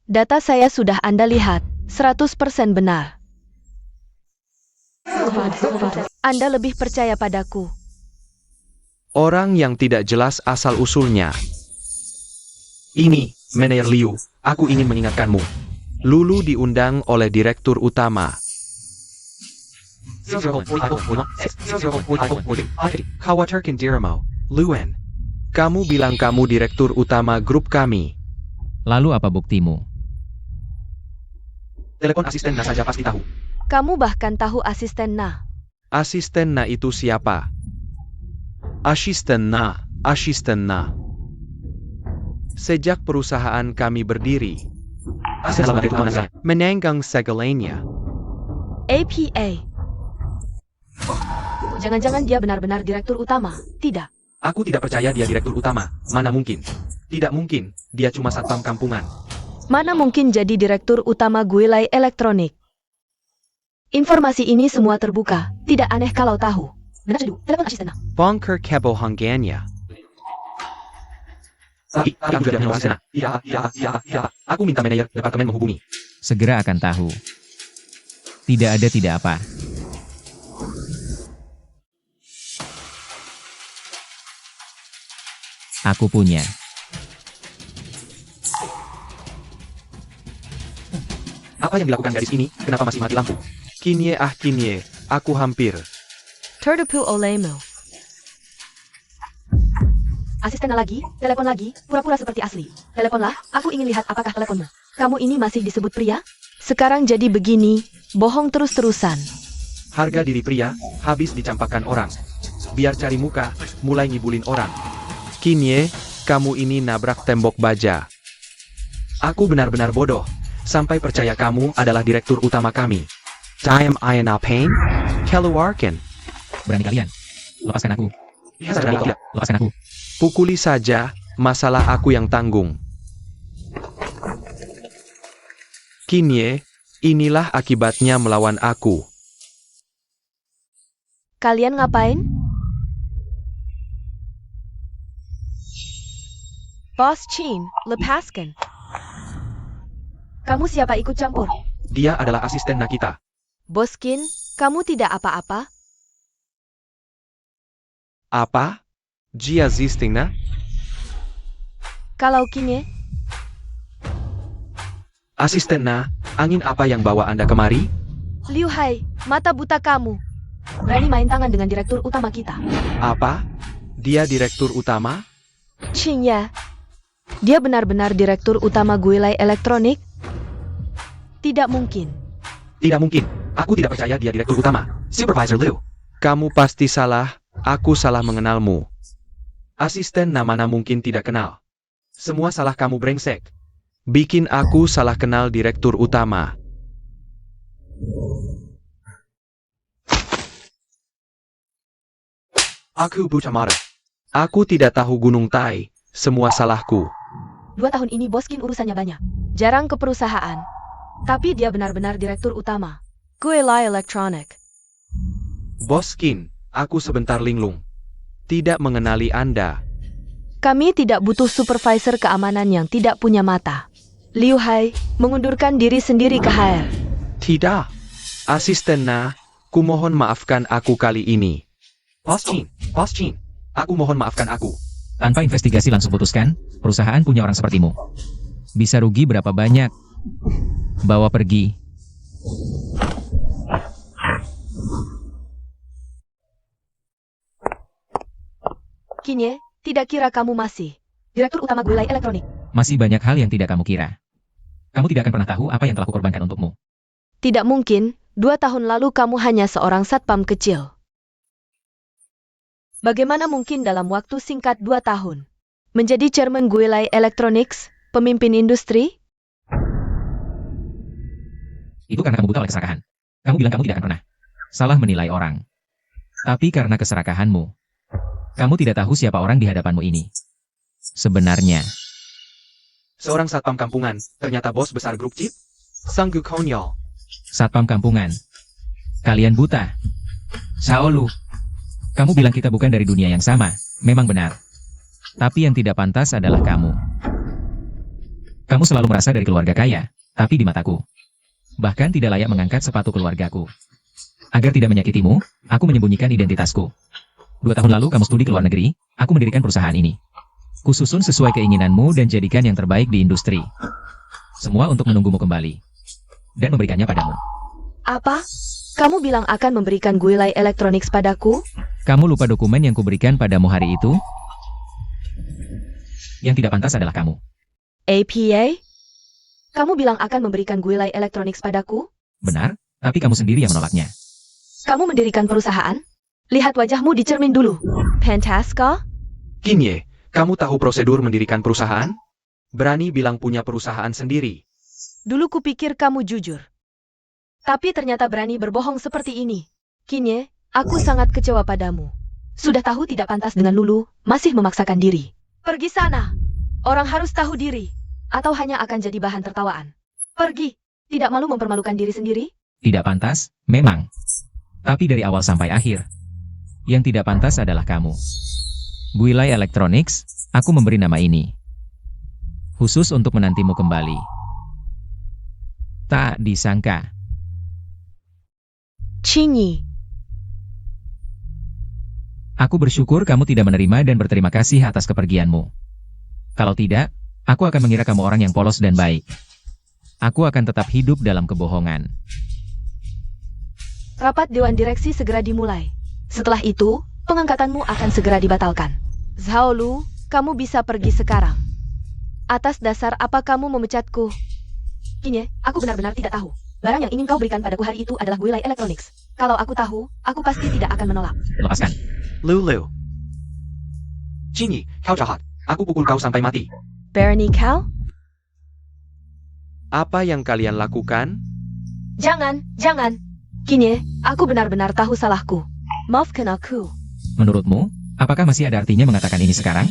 Data saya sudah Anda lihat, 100% benar. Anda lebih percaya padaku. Orang yang tidak jelas asal-usulnya. Ini, Mener Liu, aku ingin mengingatkanmu. Lulu diundang oleh direktur utama. Khawatirkan dirimu, Luen. Kamu bilang kamu direktur utama grup kami. Lalu apa buktimu? Telepon asisten Na saja pasti tahu. Kamu bahkan tahu asisten Na. Asisten Na itu siapa? Asisten Na. Sejak perusahaan kami berdiri, menenggang segalanya. APA. Jangan-jangan dia benar-benar direktur utama, tidak? Aku tidak percaya dia direktur utama. Mana mungkin? Tidak mungkin, dia cuma satpam kampungan. Mana mungkin jadi direktur utama Guilai Elektronik? Informasi ini semua terbuka, tidak aneh kalau tahu. Benar Jedu, telepon asisten Na. Bongkar kebohongannya. Iya. Aku minta manajer departemen menghubungi. Segera akan tahu. Tidak ada tidak apa. Aku punya. Apa yang dilakukan gadis ini? Kenapa masih mati lampu? Kinye, aku hampir. Terdepu olehmu. Asisten Na lagi, telepon lagi, pura-pura seperti asli. Teleponlah, aku ingin lihat apakah teleponmu. Kamu ini masih disebut pria? Sekarang jadi begini, bohong terus-terusan. Harga diri pria, habis dicampakkan orang. Biar cari muka, mulai ngibulin orang. Kinye, kamu ini nabrak tembok baja. Aku benar-benar bodoh, sampai percaya kamu adalah direktur utama kami. Time I pain? Keluarkan. Berani kalian. Lepaskan aku. Lepaskan aku. Pukuli saja, masalah aku yang tanggung. Kinye, inilah akibatnya melawan aku. Kalian ngapain? Boss Chin, lepaskan. Kamu siapa ikut campur? Dia adalah asisten Nakita. Bos Qin, kamu tidak apa-apa? Apa? Jia Zistingna? Kalau Kinye, Asisten Na, angin apa yang bawa Anda kemari? Liu Hai, mata buta kamu. Berani main tangan dengan direktur utama kita. Apa? Dia direktur utama? Qin ya. Dia benar-benar direktur utama Guilai Elektronik? Tidak mungkin. Tidak mungkin. Aku tidak percaya dia direktur utama. Supervisor Liu. Kamu pasti salah. Aku salah mengenalmu. Asisten Na mana mungkin tidak kenal. Semua salah kamu brengsek. Bikin aku salah kenal direktur utama. Aku buta mata. Aku tidak tahu Gunung Tai. Semua salahku. 2 tahun ini Bos Qin urusannya banyak. Jarang ke perusahaan. Tapi dia benar-benar direktur utama Guilai Elektronik. Bos Qin, aku sebentar linglung. Tidak mengenali Anda. Kami tidak butuh supervisor keamanan yang tidak punya mata. Liu Hai mengundurkan diri sendiri ke HR. Tidak. Asisten Na, kumohon maafkan aku kali ini. Bos Qin, aku mohon maafkan aku. Tanpa investigasi langsung putuskan, perusahaan punya orang sepertimu. Bisa rugi berapa banyak? Bawa pergi. Kinye, tidak kira kamu masih Direktur Utama Guilai Elektronik. Masih banyak hal yang tidak kamu kira. Kamu tidak akan pernah tahu apa yang telah kukorbankan untukmu. Tidak mungkin, 2 tahun lalu kamu hanya seorang satpam kecil. Bagaimana mungkin dalam waktu singkat 2 tahun? Menjadi chairman Guilai Electronics, pemimpin industri? Itu karena kamu buta oleh keserakahan. Kamu bilang kamu tidak akan pernah salah menilai orang. Tapi karena keserakahanmu, kamu tidak tahu siapa orang di hadapanmu ini. Sebenarnya, Seorang satpam kampungan, ternyata bos besar grup chip? Sanggu konyol. satpam kampungan. Kalian buta. Shaolu, kamu bilang kita bukan dari dunia yang sama. Memang benar. Tapi yang tidak pantas adalah kamu. Kamu selalu merasa dari keluarga kaya, tapi di mataku, bahkan tidak layak mengangkat sepatu keluargaku. Agar tidak menyakitimu, aku menyembunyikan identitasku. 2 tahun lalu kamu studi ke luar negeri, aku mendirikan perusahaan ini. Kususun sesuai keinginanmu dan jadikan yang terbaik di industri. Semua untuk menunggumu kembali. Dan memberikannya padamu. Apa? Kamu bilang akan memberikan Guilai Electronics padaku? Kamu lupa dokumen yang kuberikan padamu hari itu? Yang tidak pantas adalah kamu. APA? Kamu bilang akan memberikan Guilai Electronics padaku? Benar, tapi kamu sendiri yang menolaknya. Kamu mendirikan perusahaan? Lihat wajahmu di cermin dulu. Pentaska? Kinye, kamu tahu prosedur mendirikan perusahaan? Berani bilang punya perusahaan sendiri. Dulu kupikir kamu jujur. Tapi ternyata berani berbohong seperti ini. Kinye, aku sangat kecewa padamu. Sudah tahu tidak pantas dengan Lulu, masih memaksakan diri. Pergi sana. Orang harus tahu diri. Atau hanya akan jadi bahan tertawaan. Pergi. Tidak malu mempermalukan diri sendiri? Tidak pantas, memang. Tapi dari awal sampai akhir, yang tidak pantas adalah kamu. Guilai Electronics, aku memberi nama ini. Khusus untuk menantimu kembali. Tak disangka. Chinyi. Aku bersyukur kamu tidak menerima dan berterima kasih atas kepergianmu. Kalau tidak, aku akan mengira kamu orang yang polos dan baik. Aku akan tetap hidup dalam kebohongan. Rapat Dewan Direksi segera dimulai. Setelah itu, pengangkatanmu akan segera dibatalkan. Zhaolu, kamu bisa pergi sekarang. Atas dasar apa kamu memecatku? Kinye, aku benar-benar tidak tahu. Barang yang ingin kau berikan padaku hari itu adalah Guilai Electronics. Kalau aku tahu, aku pasti tidak akan menolak. Lepaskan. Lulu. Kinye, kau jahat. Aku pukul kau sampai mati. Bernie Cow? Apa yang kalian lakukan? Jangan. Kinye, aku benar-benar tahu salahku. Maafkan aku. Menurutmu, apakah masih ada artinya mengatakan ini sekarang?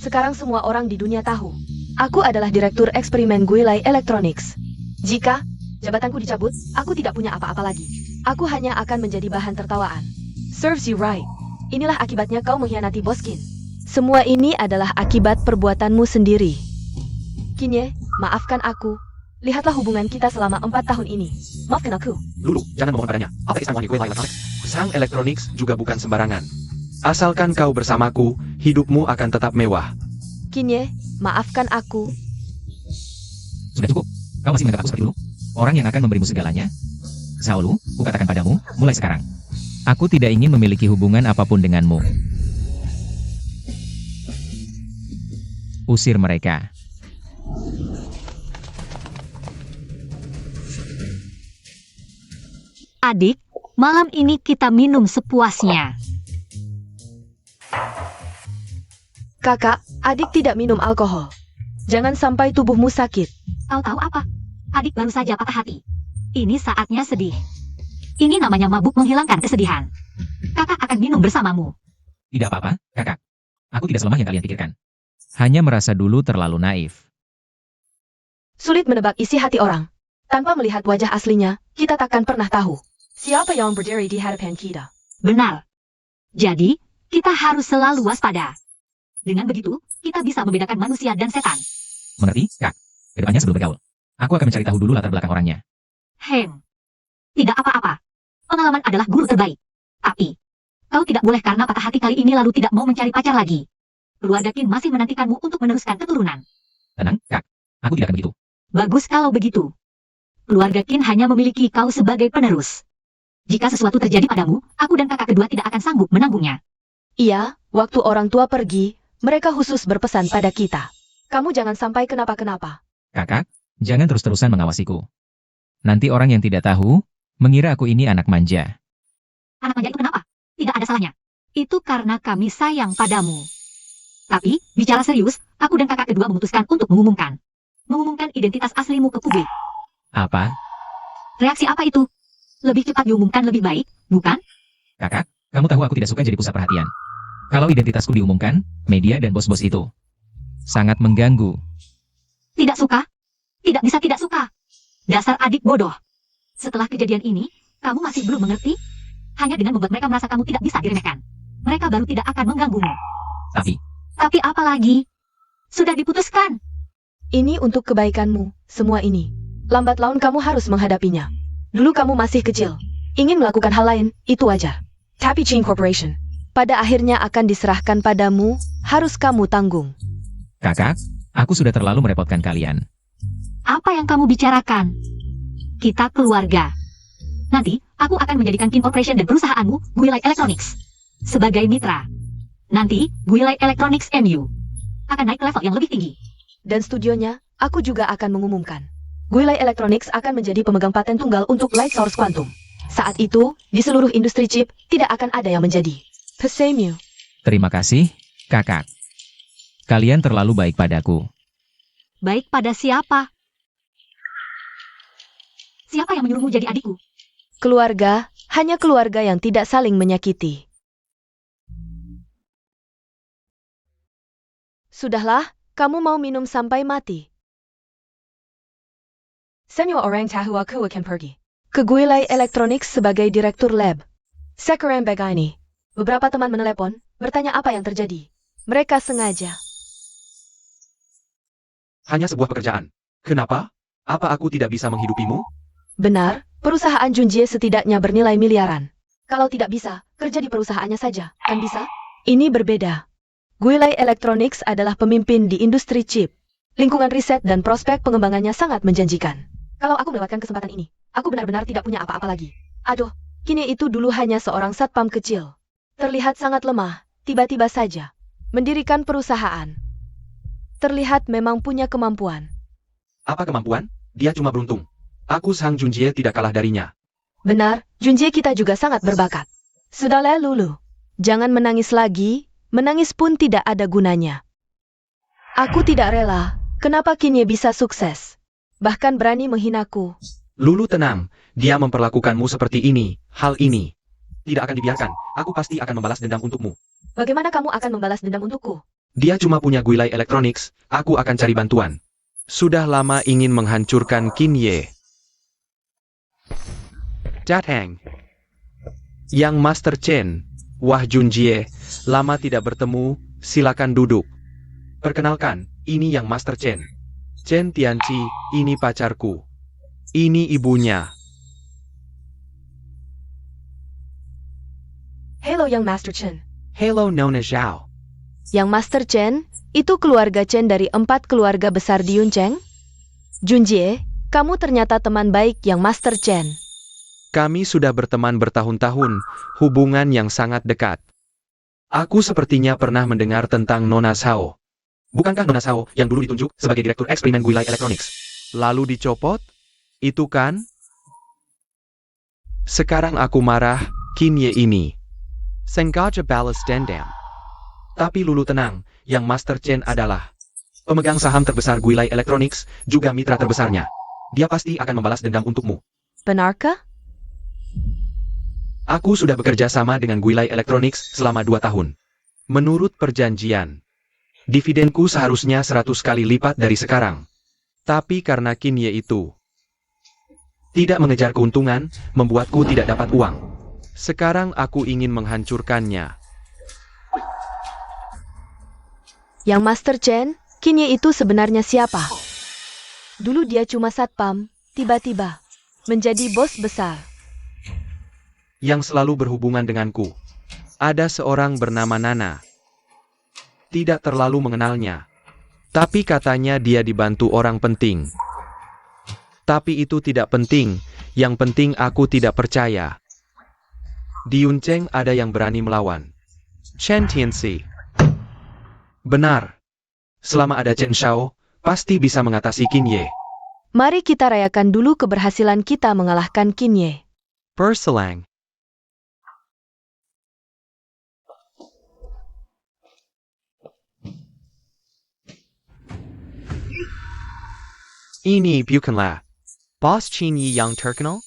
Sekarang semua orang di dunia tahu. Aku adalah Direktur Eksperimen Guilai Electronics. Jika jabatanku dicabut, aku tidak punya apa-apa lagi. Aku hanya akan menjadi bahan tertawaan. Serves you right. Inilah akibatnya kau mengkhianati Boskin. Semua ini adalah akibat perbuatanmu sendiri. Kinye, maafkan aku. Lihatlah hubungan kita selama 4 tahun ini. Maafkan aku. Lulu, jangan memohon padanya. Apa istimewa Guilai Electronics? Sang Electronics juga bukan sembarangan. Asalkan kau bersamaku, hidupmu akan tetap mewah. Kinye, maafkan aku. Sudah cukup. Kau masih menganggap aku seperti dulu? Orang yang akan memberimu segalanya? Shaolu, kukatakan padamu, mulai sekarang. Aku tidak ingin memiliki hubungan apapun denganmu. Usir mereka. Adik, malam ini kita minum sepuasnya. Kakak, adik tidak minum alkohol. Jangan sampai tubuhmu sakit. Kau tahu apa? Adik baru saja patah hati. Ini saatnya sedih. Ini namanya mabuk menghilangkan kesedihan. Kakak akan minum bersamamu. Tidak apa-apa, kakak. Aku tidak selemah yang kalian pikirkan. Hanya merasa dulu terlalu naif. Sulit menebak isi hati orang. Tanpa melihat wajah aslinya, kita takkan pernah tahu siapa yang berdiri di hadapan kita. Benar. Jadi, kita harus selalu waspada. Dengan begitu, kita bisa membedakan manusia dan setan. Mengerti, Kak? Kedepannya sebelum bergaul, aku akan mencari tahu dulu latar belakang orangnya. Tidak apa-apa. Pengalaman adalah guru terbaik. Tapi, kau tidak boleh karena patah hati kali ini lalu tidak mau mencari pacar lagi. Keluarga Qin masih menantikanmu untuk meneruskan keturunan. Tenang, Kak. Aku tidak akan begitu. Bagus kalau begitu. Keluarga Qin hanya memiliki kau sebagai penerus. Jika sesuatu terjadi padamu, aku dan kakak kedua tidak akan sanggup menanggungnya. Iya, waktu orang tua pergi, mereka khusus berpesan pada kita. Kamu jangan sampai kenapa-kenapa. Kakak, jangan terus-terusan mengawasiku. Nanti orang yang tidak tahu, mengira aku ini anak manja. Anak manja itu kenapa? Tidak ada salahnya. Itu karena kami sayang padamu. Tapi, bicara serius, aku dan kakak kedua memutuskan untuk mengumumkan. Mengumumkan identitas aslimu ke publik. Apa? Reaksi apa itu? Lebih cepat diumumkan lebih baik, bukan? Kakak, kamu tahu aku tidak suka jadi pusat perhatian. Kalau identitasku diumumkan, media dan bos-bos itu sangat mengganggu. Tidak suka? Tidak bisa tidak suka. Dasar adik bodoh. Setelah kejadian ini, kamu masih belum mengerti? Hanya dengan membuat mereka merasa kamu tidak bisa diremehkan. Mereka baru tidak akan mengganggumu. Tapi apa lagi? Sudah diputuskan. Ini untuk kebaikanmu, semua ini. Lambat laun kamu harus menghadapinya. Dulu kamu masih kecil. Ingin melakukan hal lain, itu wajar. Tapi Chain Corporation, pada akhirnya akan diserahkan padamu, harus kamu tanggung. Kakak, aku sudah terlalu merepotkan kalian. Apa yang kamu bicarakan? Kita keluarga. Nanti, aku akan menjadikan King Corporation dan perusahaanmu, Guilai Electronics, sebagai mitra. Nanti, Guilai Electronics MU akan naik ke level yang lebih tinggi. Dan studionya, aku juga akan mengumumkan. Guilai Electronics akan menjadi pemegang paten tunggal untuk Light Source Quantum. Saat itu, di seluruh industri chip, tidak akan ada yang menjadi pesaingmu. Terima kasih, kakak. Kalian terlalu baik padaku. Baik pada siapa? Siapa yang menyuruhmu jadi adikku? Keluarga, hanya keluarga yang tidak saling menyakiti. Sudahlah, kamu mau minum sampai mati. Semua orang tahu aku akan pergi ke Guilai Electronics sebagai direktur lab. Sekarang begini. Beberapa teman menelepon, bertanya apa yang terjadi. Mereka sengaja. Hanya sebuah pekerjaan. Kenapa? Apa aku tidak bisa menghidupimu? Benar, perusahaan Junjie setidaknya bernilai miliaran. Kalau tidak bisa, kerja di perusahaannya saja, kan bisa? Ini berbeda. Guilai Electronics adalah pemimpin di industri chip. Lingkungan riset dan prospek pengembangannya sangat menjanjikan. Kalau aku melewatkan kesempatan ini, aku benar-benar tidak punya apa-apa lagi. Aduh, kini itu dulu hanya seorang satpam kecil. Terlihat sangat lemah, tiba-tiba saja mendirikan perusahaan. Terlihat memang punya kemampuan. Apa kemampuan? Dia cuma beruntung. Aku Sang Junjie tidak kalah darinya. Benar, Junjie kita juga sangat berbakat. Sudahlah Lulu. Jangan menangis lagi, menangis pun tidak ada gunanya. Aku tidak rela, kenapa Kinye bisa sukses. Bahkan berani menghinaku. Lulu tenang, dia memperlakukanmu seperti ini, hal ini. Tidak akan dibiarkan, aku pasti akan membalas dendam untukmu. Bagaimana kamu akan membalas dendam untukku? Dia cuma punya Guilai Electronics, aku akan cari bantuan. Sudah lama ingin menghancurkan Kinye. Datang. Yang Master Chen, wah Junjie, lama tidak bertemu, silakan duduk. Perkenalkan, ini yang Master Chen. Chen Tianqi, ini pacarku. Ini ibunya. Hello Yang Master Chen. Hello Nona Zhao. Yang Master Chen, itu keluarga Chen dari 4 keluarga besar di Yuncheng? Junjie, kamu ternyata teman baik Yang Master Chen. Kami sudah berteman bertahun-tahun, hubungan yang sangat dekat. Aku sepertinya pernah mendengar tentang Nona Zhao. Bukankah Nona Zhao yang dulu ditunjuk sebagai direktur eksperimen Guilai Electronics? Lalu dicopot? Itu kan? Sekarang aku marah, Kinye ini. Sengaja balas dendam. Tapi Lulu tenang, yang Master Chen adalah pemegang saham terbesar Guilai Electronics, juga mitra terbesarnya. Dia pasti akan membalas dendam untukmu. Benarkah? Aku sudah bekerja sama dengan Guilai Electronics selama 2 tahun. Menurut perjanjian, dividenku seharusnya 100 kali lipat dari sekarang. Tapi karena Kinye itu tidak mengejar keuntungan, membuatku tidak dapat uang. Sekarang aku ingin menghancurkannya. Yang Master Chen, Kinye itu sebenarnya siapa? Dulu dia cuma satpam, tiba-tiba menjadi bos besar. Yang selalu berhubungan denganku. Ada seorang bernama Nana. Tidak terlalu mengenalnya. Tapi katanya dia dibantu orang penting. Tapi itu tidak penting, yang penting aku tidak percaya. Di Yuncheng ada yang berani melawan. Chen Tianxi. Benar. Selama ada Chen Shao, pasti bisa mengatasi Qin Ye. Mari kita rayakan dulu keberhasilan kita mengalahkan Qin Ye. Berselang. Ini bukanlah Bos Qin Yi yang terkenal?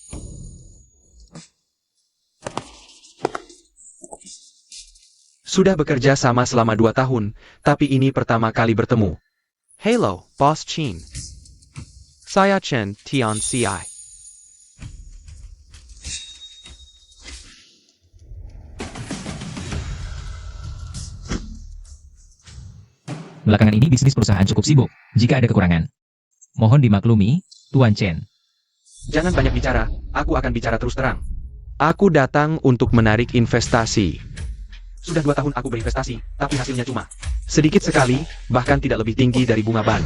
Sudah bekerja sama selama 2 tahun, tapi ini pertama kali bertemu. Hello, Bos Qin. Saya Chen Tianxi. Belakangan ini bisnis perusahaan cukup sibuk. Jika ada kekurangan, mohon dimaklumi, Tuan Chen. Jangan banyak bicara, aku akan bicara terus terang. Aku datang untuk menarik investasi. Sudah 2 tahun aku berinvestasi, tapi hasilnya cuma sedikit sekali, bahkan tidak lebih tinggi dari bunga bank.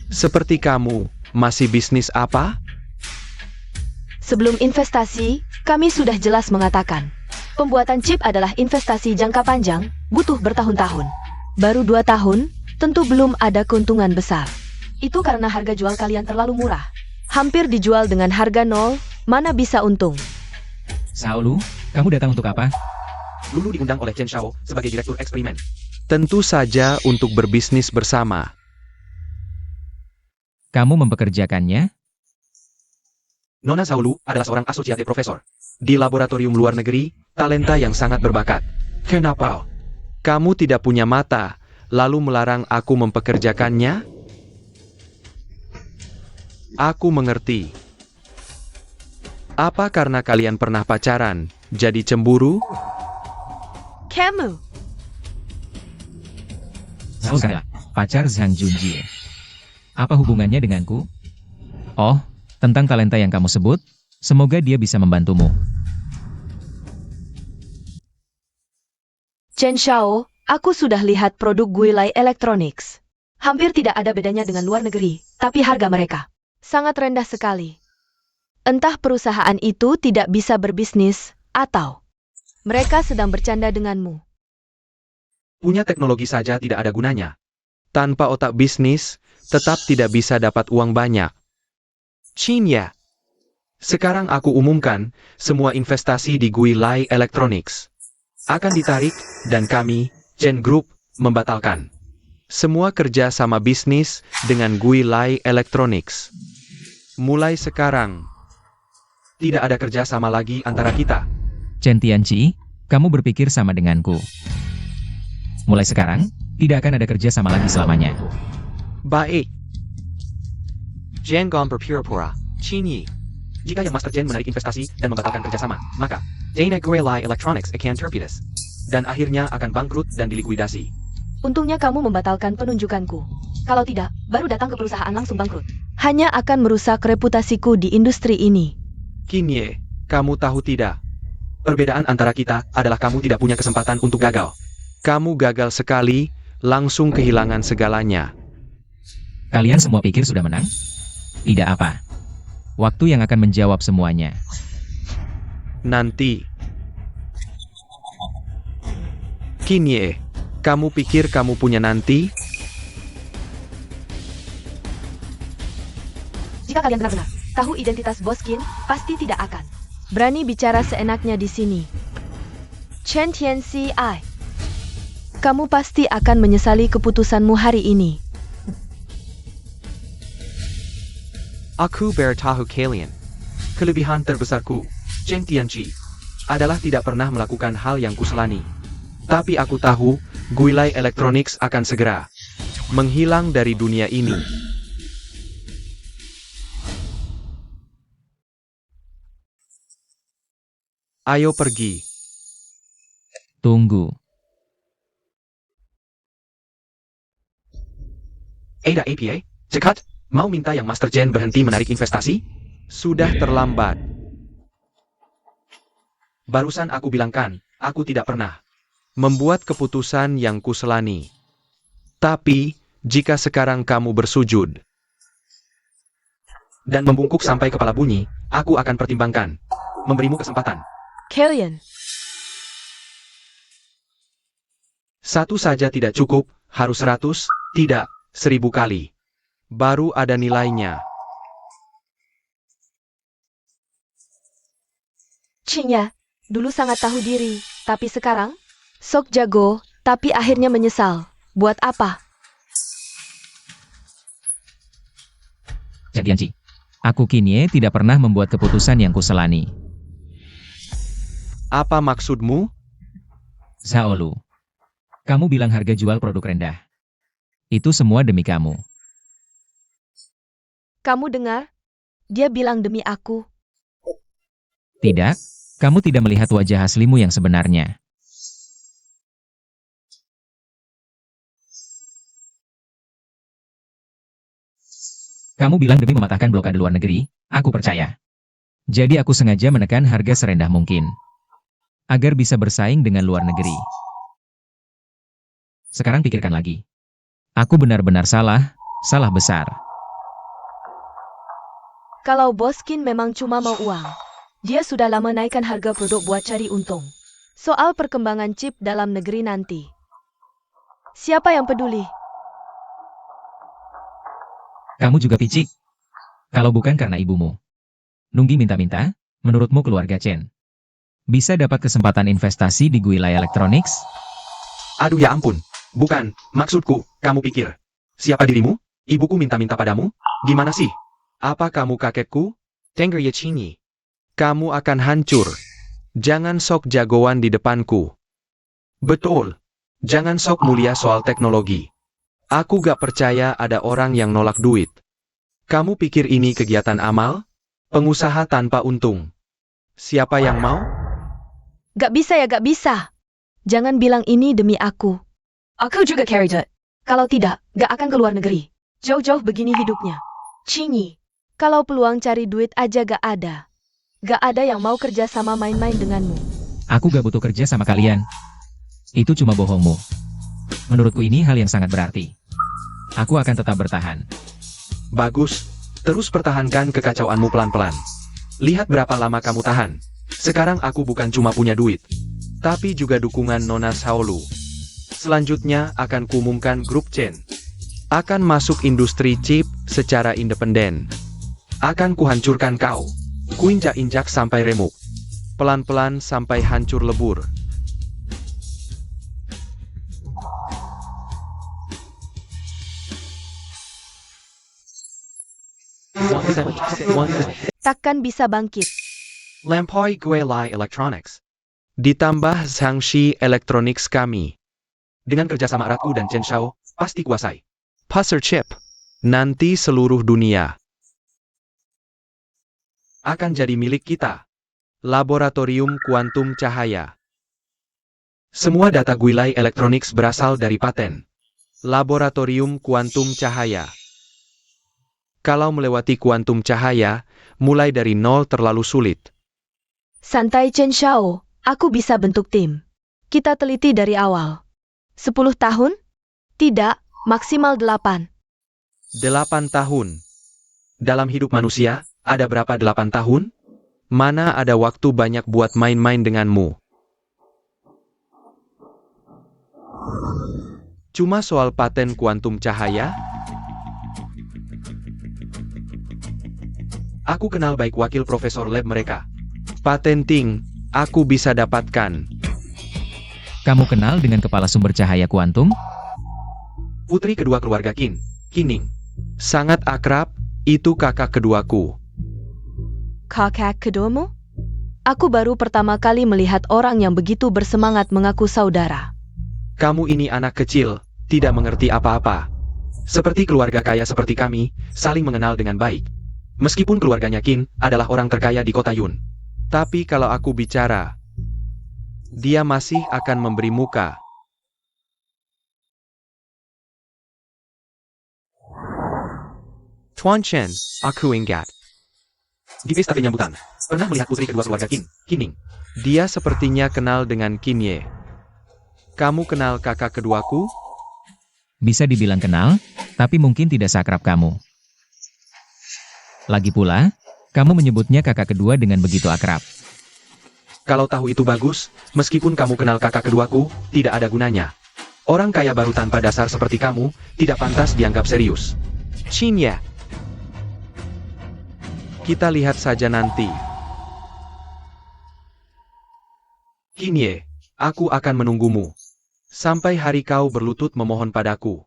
Seperti kamu, masih bisnis apa? Sebelum investasi, kami sudah jelas mengatakan, pembuatan chip adalah investasi jangka panjang, butuh bertahun-tahun. Baru 2 tahun, tentu belum ada keuntungan besar. Itu karena harga jual kalian terlalu murah. Hampir dijual dengan harga 0, mana bisa untung? Saulu, kamu datang untuk apa? Lulu diundang oleh Chen Shao sebagai direktur eksperimen. Tentu saja untuk berbisnis bersama. Kamu mempekerjakannya? Nona Zhaolu adalah seorang asosiate profesor di laboratorium luar negeri, talenta yang sangat berbakat. Kenapa? Kamu tidak punya mata, lalu melarang aku mempekerjakannya? Aku mengerti. Apa karena kalian pernah pacaran, jadi cemburu? Kamu, Saudara, pacar Zhang Junjie. Apa hubungannya denganku? Oh, tentang talenta yang kamu sebut, semoga dia bisa membantumu. Chen Shao, aku sudah lihat produk Guilai Electronics. Hampir tidak ada bedanya dengan luar negeri, tapi harga mereka sangat rendah sekali. Entah perusahaan itu tidak bisa berbisnis, atau mereka sedang bercanda denganmu. Punya teknologi saja tidak ada gunanya. Tanpa otak bisnis, tetap tidak bisa dapat uang banyak. Qin ya. Sekarang aku umumkan, semua investasi di Guilai Electronics akan ditarik, dan kami, Chen Group, membatalkan semua kerja sama bisnis dengan Guilai Electronics. Mulai sekarang, tidak ada kerja sama lagi antara kita. Chen Tianqi, kamu berpikir sama denganku. Mulai sekarang, tidak akan ada kerja sama lagi selamanya. Baik. Jangan berpura-pura, Qin Yi. Jika yang Master Chen menarik investasi dan membatalkan kerjasama, maka Dana Guilai Electronics akan terpidas. Dan akhirnya akan bangkrut dan dilikuidasi. Untungnya kamu membatalkan penunjukanku. Kalau tidak, baru datang ke perusahaan langsung bangkrut. Hanya akan merusak reputasiku di industri ini. Qin Yi, kamu tahu tidak? Perbedaan antara kita adalah kamu tidak punya kesempatan untuk gagal. Kamu gagal sekali, langsung kehilangan segalanya. Kalian semua pikir sudah menang? Tidak apa. Waktu yang akan menjawab semuanya. Nanti. Qin Yi, kamu pikir kamu punya nanti? Jika kalian benar-benar tahu identitas Bos Qin, pasti tidak akan berani bicara seenaknya di sini. Chen Tianxi, kamu pasti akan menyesali keputusanmu hari ini. Aku bertahu kalian. Kelebihan terbesarku, Chen Tianqi, adalah tidak pernah melakukan hal yang kuselani. Tapi aku tahu, Guilai Electronics akan segera menghilang dari dunia ini. Ayo pergi. Tunggu. Ada APA, cekat, mau minta yang Master Chen berhenti menarik investasi? Sudah terlambat. Barusan aku bilangkan, aku tidak pernah membuat keputusan yang kuselani. Tapi, jika sekarang kamu bersujud dan membungkuk sampai kepala bunyi, aku akan pertimbangkan memberimu kesempatan. Kalian, Satu saja tidak cukup, harus 100, tidak, 1000 kali. Baru ada nilainya. Cinya, dulu sangat tahu diri, tapi sekarang? Sok jago, tapi akhirnya menyesal. Buat apa? Jadianci. Aku Kinye tidak pernah membuat keputusan yang kuselani. Apa maksudmu? Saolu. Kamu bilang harga jual produk rendah. Itu semua demi kamu. Kamu dengar? Dia bilang demi aku. Tidak, kamu tidak melihat wajah aslimu yang sebenarnya. Kamu bilang demi mematahkan blokade luar negeri, aku percaya. Jadi aku sengaja menekan harga serendah mungkin. Agar bisa bersaing dengan luar negeri. Sekarang pikirkan lagi. Aku benar-benar salah besar. Kalau Bos Qin memang cuma mau uang, dia sudah lama naikkan harga produk buat cari untung. Soal perkembangan chip dalam negeri nanti. Siapa yang peduli? Kamu juga picik. Kalau bukan karena ibumu. Nunggi minta-minta, menurutmu keluarga Chen bisa dapat kesempatan investasi di Guilai Electronics? Aduh ya ampun. Bukan, maksudku, kamu pikir. Siapa dirimu? Ibuku minta-minta padamu? Gimana sih? Apa kamu kakekku? Tengger Yechinyi. Kamu akan hancur. Jangan sok jagoan di depanku. Betul. Jangan sok mulia soal teknologi. Aku gak percaya ada orang yang nolak duit. Kamu pikir ini kegiatan amal? Pengusaha tanpa untung. Siapa yang mau? Gak bisa ya gak bisa. Jangan bilang ini demi aku. Aku juga carry jet. Kalau tidak, gak akan keluar negeri. Jauh-jauh begini hidupnya. Cinyi. Kalau peluang cari duit aja gak ada. Gak ada yang mau kerja sama main-main denganmu. Aku gak butuh kerja sama kalian. Itu cuma bohongmu. Menurutku ini hal yang sangat berarti. Aku akan tetap bertahan. Bagus. Terus pertahankan kekacauanmu pelan-pelan. Lihat berapa lama kamu tahan. Sekarang aku bukan cuma punya duit, tapi juga dukungan Nona Saolu. Selanjutnya akan kuumumkan grup Chen. Akan masuk industri chip secara independen. Akan kuhancurkan kau. Kuinjak-injak sampai remuk. Pelan-pelan sampai hancur lebur. Takkan bisa bangkit. Lampoy Guilai Electronics. Ditambah Zhangxi Electronics kami. Dengan kerjasama eratku dan Chen Shao, pasti kuasai pasar chip. Nanti seluruh dunia akan jadi milik kita. Laboratorium kuantum cahaya. Semua data Guilai Electronics berasal dari paten. Laboratorium kuantum cahaya. Kalau melewati kuantum cahaya, mulai dari nol terlalu sulit. Santai Chen Shao, aku bisa bentuk tim. Kita teliti dari awal. 10 tahun? Tidak, maksimal 8. 8 tahun. Dalam hidup manusia, ada berapa 8 tahun? Mana ada waktu banyak buat main-main denganmu. Cuma soal paten kuantum cahaya? Aku kenal baik wakil profesor lab mereka. Patenting, aku bisa dapatkan. Kamu kenal dengan kepala sumber cahaya kuantum? Putri kedua keluarga Qin, Qining. Sangat akrab, itu kakak keduaku. Kakak keduamu? Aku baru pertama kali melihat orang yang begitu bersemangat mengaku saudara. Kamu ini anak kecil, tidak mengerti apa-apa. Seperti keluarga kaya seperti kami, saling mengenal dengan baik. Meskipun keluarganya Qin adalah orang terkaya di kota Yun. Tapi kalau aku bicara, dia masih akan memberi muka. Tuan Chen, aku ingat. Di pesta penyambutan, pernah melihat putri kedua keluarga Qin, Qining. Dia sepertinya kenal dengan Qinye. Kamu kenal kakak keduaku? Bisa dibilang kenal, tapi mungkin tidak seakrab kamu. Lagi pula, kamu menyebutnya kakak kedua dengan begitu akrab. Kalau tahu itu bagus, meskipun kamu kenal kakak keduaku, tidak ada gunanya. Orang kaya baru tanpa dasar seperti kamu, tidak pantas dianggap serius. Qinye. Kita lihat saja nanti. Qinye, aku akan menunggumu. Sampai hari kau berlutut memohon padaku.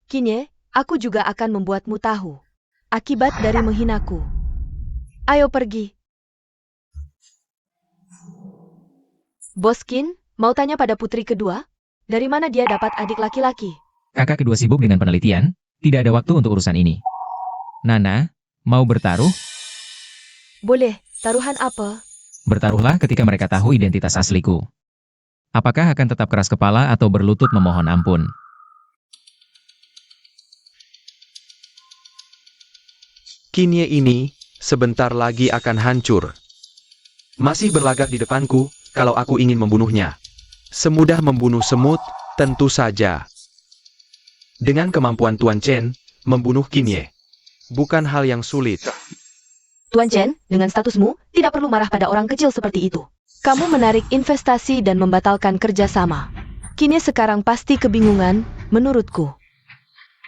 Qinye, aku juga akan membuatmu tahu akibat dari menghinaku. Ayo pergi. Bos Qin, mau tanya pada putri kedua? Dari mana dia dapat adik laki-laki? Kakak kedua sibuk dengan penelitian, tidak ada waktu untuk urusan ini. Nana, mau bertaruh? Boleh, taruhan apa? Bertaruhlah ketika mereka tahu identitas asliku. Apakah akan tetap keras kepala atau berlutut memohon ampun? Qinye ini, sebentar lagi akan hancur. Masih berlagak di depanku, kalau aku ingin membunuhnya. Semudah membunuh semut, tentu saja. Dengan kemampuan Tuan Chen, membunuh Qinye bukan hal yang sulit. Tuan Chen, dengan statusmu, tidak perlu marah pada orang kecil seperti itu. Kamu menarik investasi dan membatalkan kerjasama. Qinye sekarang pasti kebingungan, menurutku.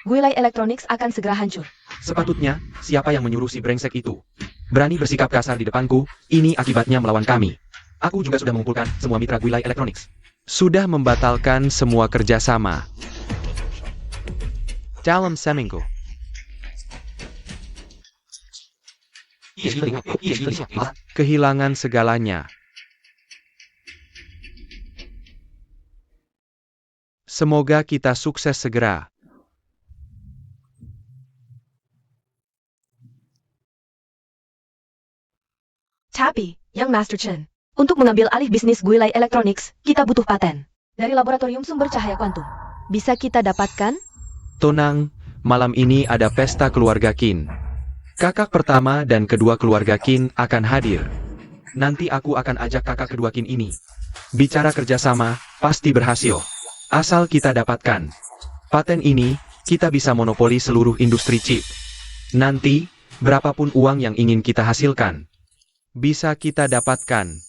Guilai Electronics akan segera hancur. Sepatutnya, siapa yang menyuruh si brengsek itu berani bersikap kasar di depanku, ini akibatnya melawan kami. Aku juga sudah mengumpulkan semua mitra Guilai Electronics. Sudah membatalkan semua kerjasama. Dalam seminggu. Kehilangan segalanya. Semoga kita sukses segera. Tapi, Yang Master Chen, untuk mengambil alih bisnis Guilai Electronics, kita butuh paten dari laboratorium sumber cahaya kuantum. Bisa kita dapatkan? Tenang, malam ini ada pesta keluarga Qin. Kakak pertama dan kedua keluarga Qin akan hadir. Nanti aku akan ajak kakak kedua Qin ini. Bicara kerjasama, pasti berhasil. Asal kita dapatkan paten ini, kita bisa monopoli seluruh industri chip. Nanti, berapapun uang yang ingin kita hasilkan, bisa kita dapatkan.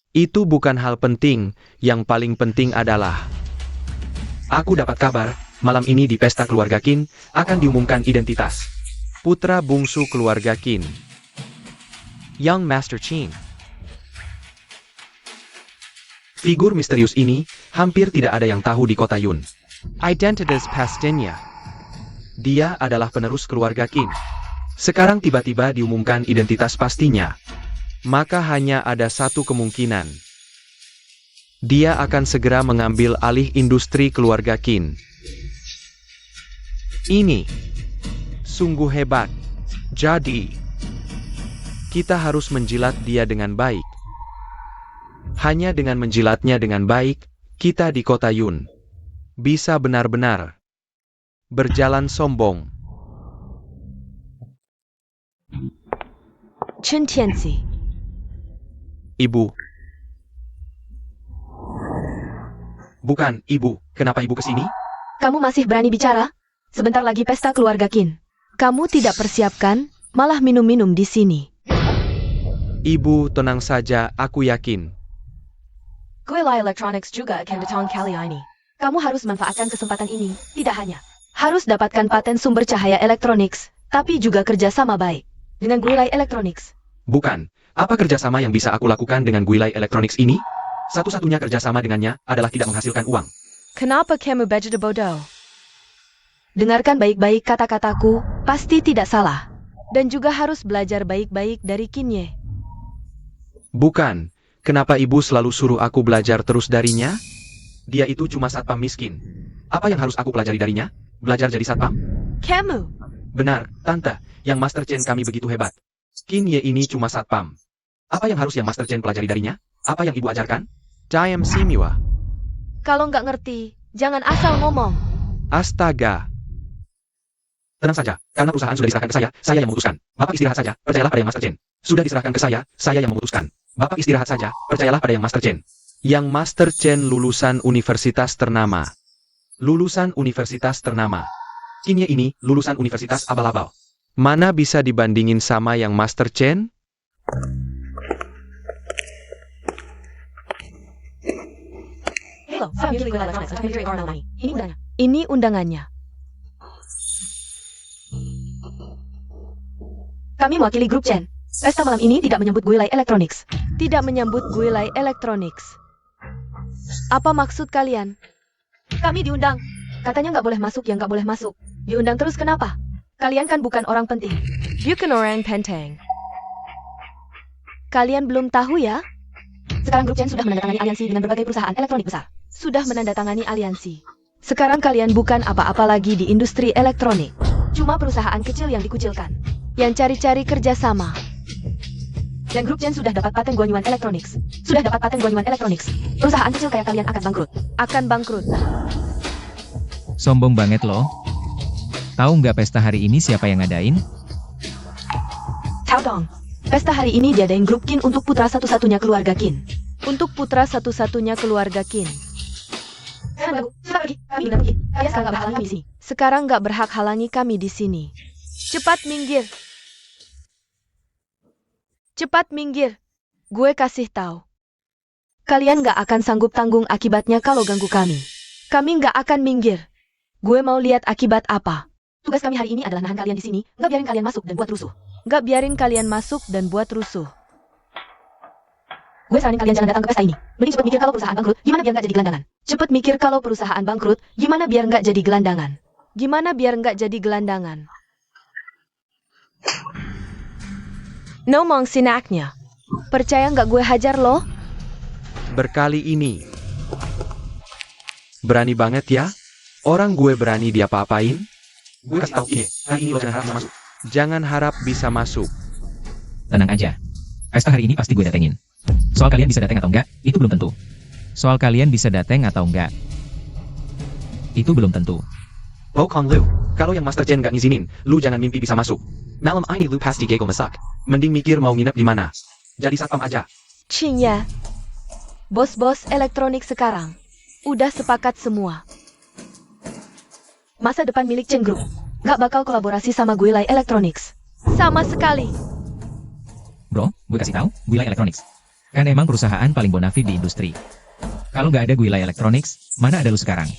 Itu bukan hal penting, yang paling penting adalah aku dapat kabar, malam ini di pesta keluarga Qin, akan diumumkan identitas putra bungsu keluarga Qin, Young Master Qin. Figur misterius ini, hampir tidak ada yang tahu di kota Yun. Identitas pastinya. Dia adalah penerus keluarga Qin. Sekarang tiba-tiba diumumkan identitas pastinya. Maka hanya ada satu kemungkinan. Dia akan segera mengambil alih industri keluarga Qin. Ini sungguh hebat. Jadi, kita harus menjilat dia dengan baik. Hanya dengan menjilatnya dengan baik, kita di kota Yun bisa benar-benar berjalan sombong. Chen Tianxi. Ibu. Bukan, Ibu. Kenapa Ibu kesini? Kamu masih berani bicara? Sebentar lagi pesta keluarga Qin. Kamu tidak persiapkan, malah minum-minum di sini. Ibu, tenang saja, aku yakin. Guilai Electronics juga akan datang kali ini. Kamu harus manfaatkan kesempatan ini, tidak hanya harus dapatkan paten sumber cahaya Electronics, tapi juga kerjasama baik dengan Guilai Electronics. Bukan. Apa kerjasama yang bisa aku lakukan dengan Guilai Electronics ini? Satu-satunya kerjasama dengannya adalah tidak menghasilkan uang. Kenapa kamu begitu bodoh? Dengarkan baik-baik kata-kataku, pasti tidak salah. Dan juga harus belajar baik-baik dari Qinye. Bukan. Kenapa Ibu selalu suruh aku belajar terus darinya? Dia itu cuma satpam miskin. Apa yang harus aku pelajari darinya? Belajar jadi satpam? Kamu! Benar, Tante. Yang Master Chen kami begitu hebat. Qinye ini cuma satpam. Apa yang harus yang Master Chen pelajari darinya? Apa yang Ibu ajarkan? Diam Simiwa. Kalau nggak ngerti, jangan asal ngomong. Astaga. Tenang saja, karena perusahaan sudah diserahkan ke saya yang memutuskan. Bapak istirahat saja, percayalah pada yang Master Chen. Sudah diserahkan ke saya yang memutuskan. Bapak istirahat saja, percayalah pada yang Master Chen. Yang Master Chen lulusan universitas ternama. Lulusan universitas ternama. Qinye ini lulusan universitas abal-abal. Mana bisa dibandingin sama yang Master Chen? loh, saya memiliki Guilai Electronics untuk military Coral Money. Ini undangannya. Ini undangannya. Kami mewakili grup Chen. Pesta malam ini tidak menyebut Guilai Electronics. Tidak menyambut Guilai Electronics. Apa maksud kalian? Kami diundang. Katanya nggak boleh masuk yang nggak boleh masuk. Diundang terus kenapa? Kalian kan bukan orang penting. Bukan orang penting. Kalian belum tahu ya? Sekarang grup Chen sudah menandatangani aliansi dengan berbagai perusahaan elektronik besar. Sudah menandatangani aliansi. Sekarang kalian bukan apa-apa lagi di industri elektronik. Cuma perusahaan kecil yang dikucilkan. Yang cari-cari kerjasama. Dan grup Chen sudah dapat paten Guanyuan Electronics. Sudah dapat paten Guanyuan Electronics. Perusahaan kecil kayak kalian akan bangkrut. Akan bangkrut. Sombong banget loh. Tahu nggak pesta hari ini siapa yang ngadain? Tahu dong. Pesta hari ini diadain grup Qin untuk putra satu-satunya keluarga Qin. Untuk putra satu-satunya keluarga Qin. Sekarang nggak berhak halangi kami di sini. Cepat minggir. Cepat minggir. Gue kasih tahu. Kalian nggak akan sanggup tanggung akibatnya kalau ganggu kami. Kami nggak akan minggir. Gue mau lihat akibat apa. Tugas kami hari ini adalah nahan kalian di sini, nggak biarin kalian masuk dan buat rusuh. Nggak biarin kalian masuk dan buat rusuh. Gue saranin kalian jangan datang ke pesta ini. Mending cepet mikir kalau perusahaan bangkrut, gimana biar nggak jadi gelandangan. Cepet mikir kalau perusahaan bangkrut, gimana biar nggak jadi gelandangan. Gimana biar nggak jadi gelandangan. Nomong sinaknya. Percaya nggak gue hajar lo? Berkali ini. Berani banget ya? Orang gue berani diapa-apain? Gue kasih tau ini, hari ini lo jangan harap bisa masuk. Jangan harap bisa masuk. Tenang aja. Pesta hari ini pasti gue datengin. Soal kalian bisa dateng atau enggak, itu belum tentu. Soal kalian bisa dateng atau enggak, itu belum tentu. Oh Kong Lu, kalau yang Master Chen gak ngizinin, lu jangan mimpi bisa masuk. Malam ini lu pasti gego masak. Mending mikir mau nginep di mana. Jadi satpam aja. Cinya. Bos-bos elektronik sekarang udah sepakat semua. Masa depan milik Chen Group nggak bakal kolaborasi sama Guilai Electronics. Sama sekali. Bro, gue kasih tahu, Guilai Electronics. Kan emang perusahaan paling bonafide di industri. Kalau nggak ada Guilai Electronics, mana ada lu sekarang?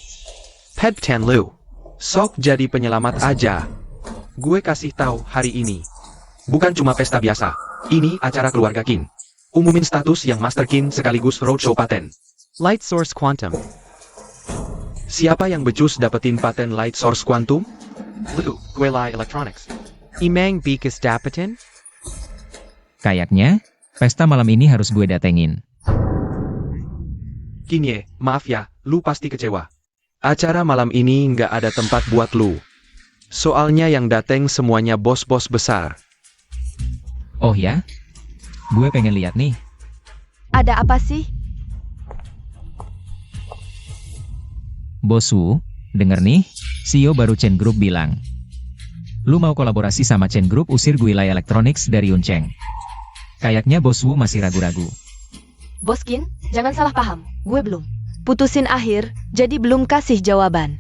Pep Tan Lu, sok jadi penyelamat aja. Gue kasih tahu hari ini. Bukan cuma pesta biasa. Ini acara keluarga Qin. Umumin status yang Master Qin sekaligus roadshow paten. Light Source Quantum. Siapa yang becus dapetin paten Light Source Quantum? Lu, Guilai Electronics. Imang Bikas dapetin? Kayaknya, pesta malam ini harus gue datengin. Kinye, maaf ya, lu pasti kecewa. Acara malam ini nggak ada tempat buat lu. Soalnya yang dateng semuanya bos-bos besar. Oh ya? Gue pengen lihat nih. Ada apa sih? Bos Wu, denger nih, CEO baru Chen Group bilang. Lu mau kolaborasi sama Chen Group usir Guilai Electronics dari Yuncheng. Kayaknya Bos Wu masih ragu-ragu. Bos Qin, jangan salah paham. Gue belum putusin akhir, jadi belum kasih jawaban.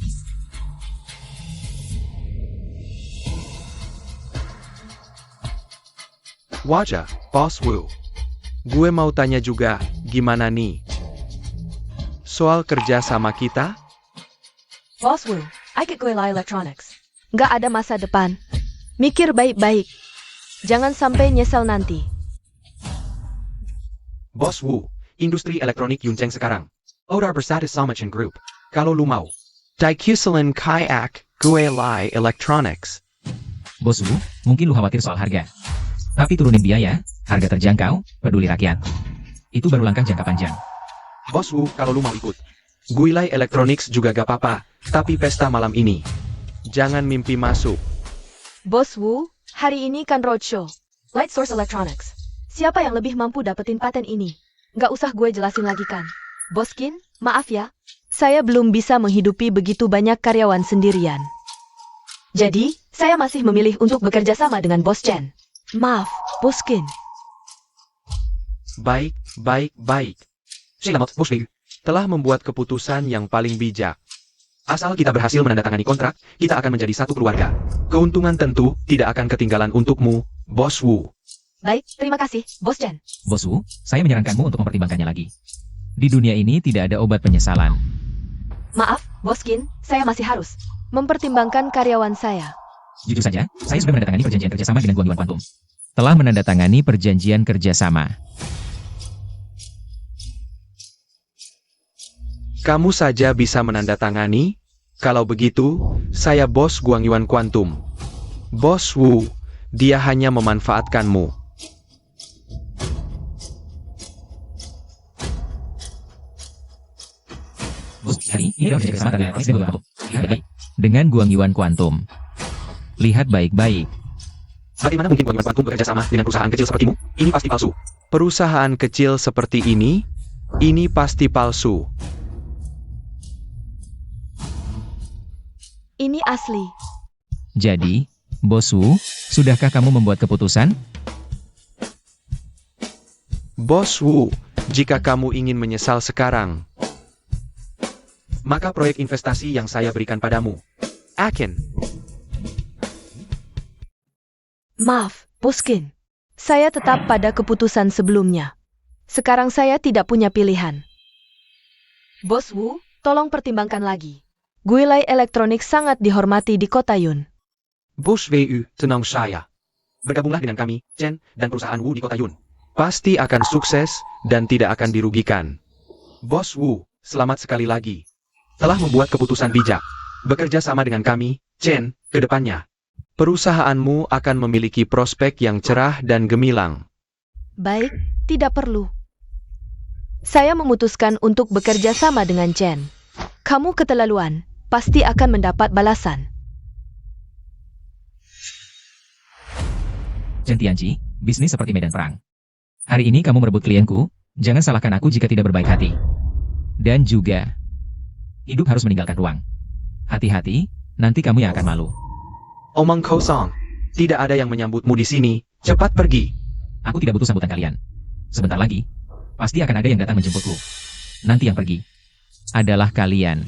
Wajah, Bos Wu. Gue mau tanya juga, gimana nih? Soal kerja sama kita? Bos Wu, I get Guilai Electronics. Nggak ada masa depan. Mikir baik-baik. Jangan sampai nyesel nanti. Bos Wu, industri elektronik Yuncheng sekarang. Udah berstatus sama Chen Group. Kalau lu mau. Daikuselin Kayak, Guilai Electronics. Bos Wu, mungkin lu khawatir soal harga. Tapi turunin biaya, harga terjangkau, peduli rakyat. Itu baru langkah jangka panjang. Bos Wu, kalau lu mau ikut. Guilai Electronics juga gak apa-apa, tapi pesta malam ini. Jangan mimpi masuk. Bos Wu, hari ini kan roadshow. Light Source Electronics. Siapa yang lebih mampu dapetin paten ini? Nggak usah gue jelasin lagi kan. Bos Qin, maaf ya. Saya belum bisa menghidupi begitu banyak karyawan sendirian. Jadi, saya masih memilih untuk bekerja sama dengan Bos Chen. Maaf, Bos Qin. Baik. Selamat, Bos Ling. Telah membuat keputusan yang paling bijak. Asal kita berhasil menandatangani kontrak, kita akan menjadi satu keluarga. Keuntungan tentu tidak akan ketinggalan untukmu, Bos Wu. Baik, terima kasih, Bos Chen. Bos Wu, saya menyarankanmu untuk mempertimbangkannya lagi. Di dunia ini tidak ada obat penyesalan. Maaf, Bos Qin, saya masih harus mempertimbangkan karyawan saya. Jujur saja, saya sudah menandatangani perjanjian kerjasama dengan Guangyuan Quantum. Telah menandatangani perjanjian kerjasama. Kamu saja bisa menandatangani? Kalau begitu, saya bos Guangyuan Quantum. Bos Wu, dia hanya memanfaatkanmu. Bos, hari ini adalah perjanjian kerjasama antara Elektronik dan Guangyuan Quantum. Lihat baik. Dengan Guangyuan Quantum. Lihat baik-baik. Bagaimana mungkin Guangyuan Quantum bekerja sama dengan perusahaan kecil sepertimu? Ini pasti palsu. Perusahaan kecil seperti ini pasti palsu. Ini asli. Jadi, Bos Wu, sudahkah kamu membuat keputusan? Bos Wu, jika kamu ingin menyesal sekarang, maka proyek investasi yang saya berikan padamu akan. Maaf, Bos Qin. Saya tetap pada keputusan sebelumnya. Sekarang saya tidak punya pilihan. Bos Wu, tolong pertimbangkan lagi. Guilai Elektronik sangat dihormati di kota Yun. Bos Wu, tenang saya. Bergabunglah dengan kami, Chen, dan perusahaan Wu di kota Yun. Pasti akan sukses dan tidak akan dirugikan. Bos Wu, selamat sekali lagi. Telah membuat keputusan bijak. Bekerja sama dengan kami, Chen, ke depannya. Perusahaanmu akan memiliki prospek yang cerah dan gemilang. Baik, tidak perlu. Saya memutuskan untuk bekerja sama dengan Chen. Kamu keterlaluan, pasti akan mendapat balasan. Chen Tianqi, bisnis seperti medan perang. Hari ini kamu merebut klienku, jangan salahkan aku jika tidak berbaik hati. Dan juga, hidup harus meninggalkan ruang. Hati-hati, nanti kamu yang akan malu. Omong kosong. Tidak ada yang menyambutmu di sini. Cepat pergi. Aku tidak butuh sambutan kalian. Sebentar lagi, pasti akan ada yang datang menjemputku. Nanti yang pergi adalah kalian.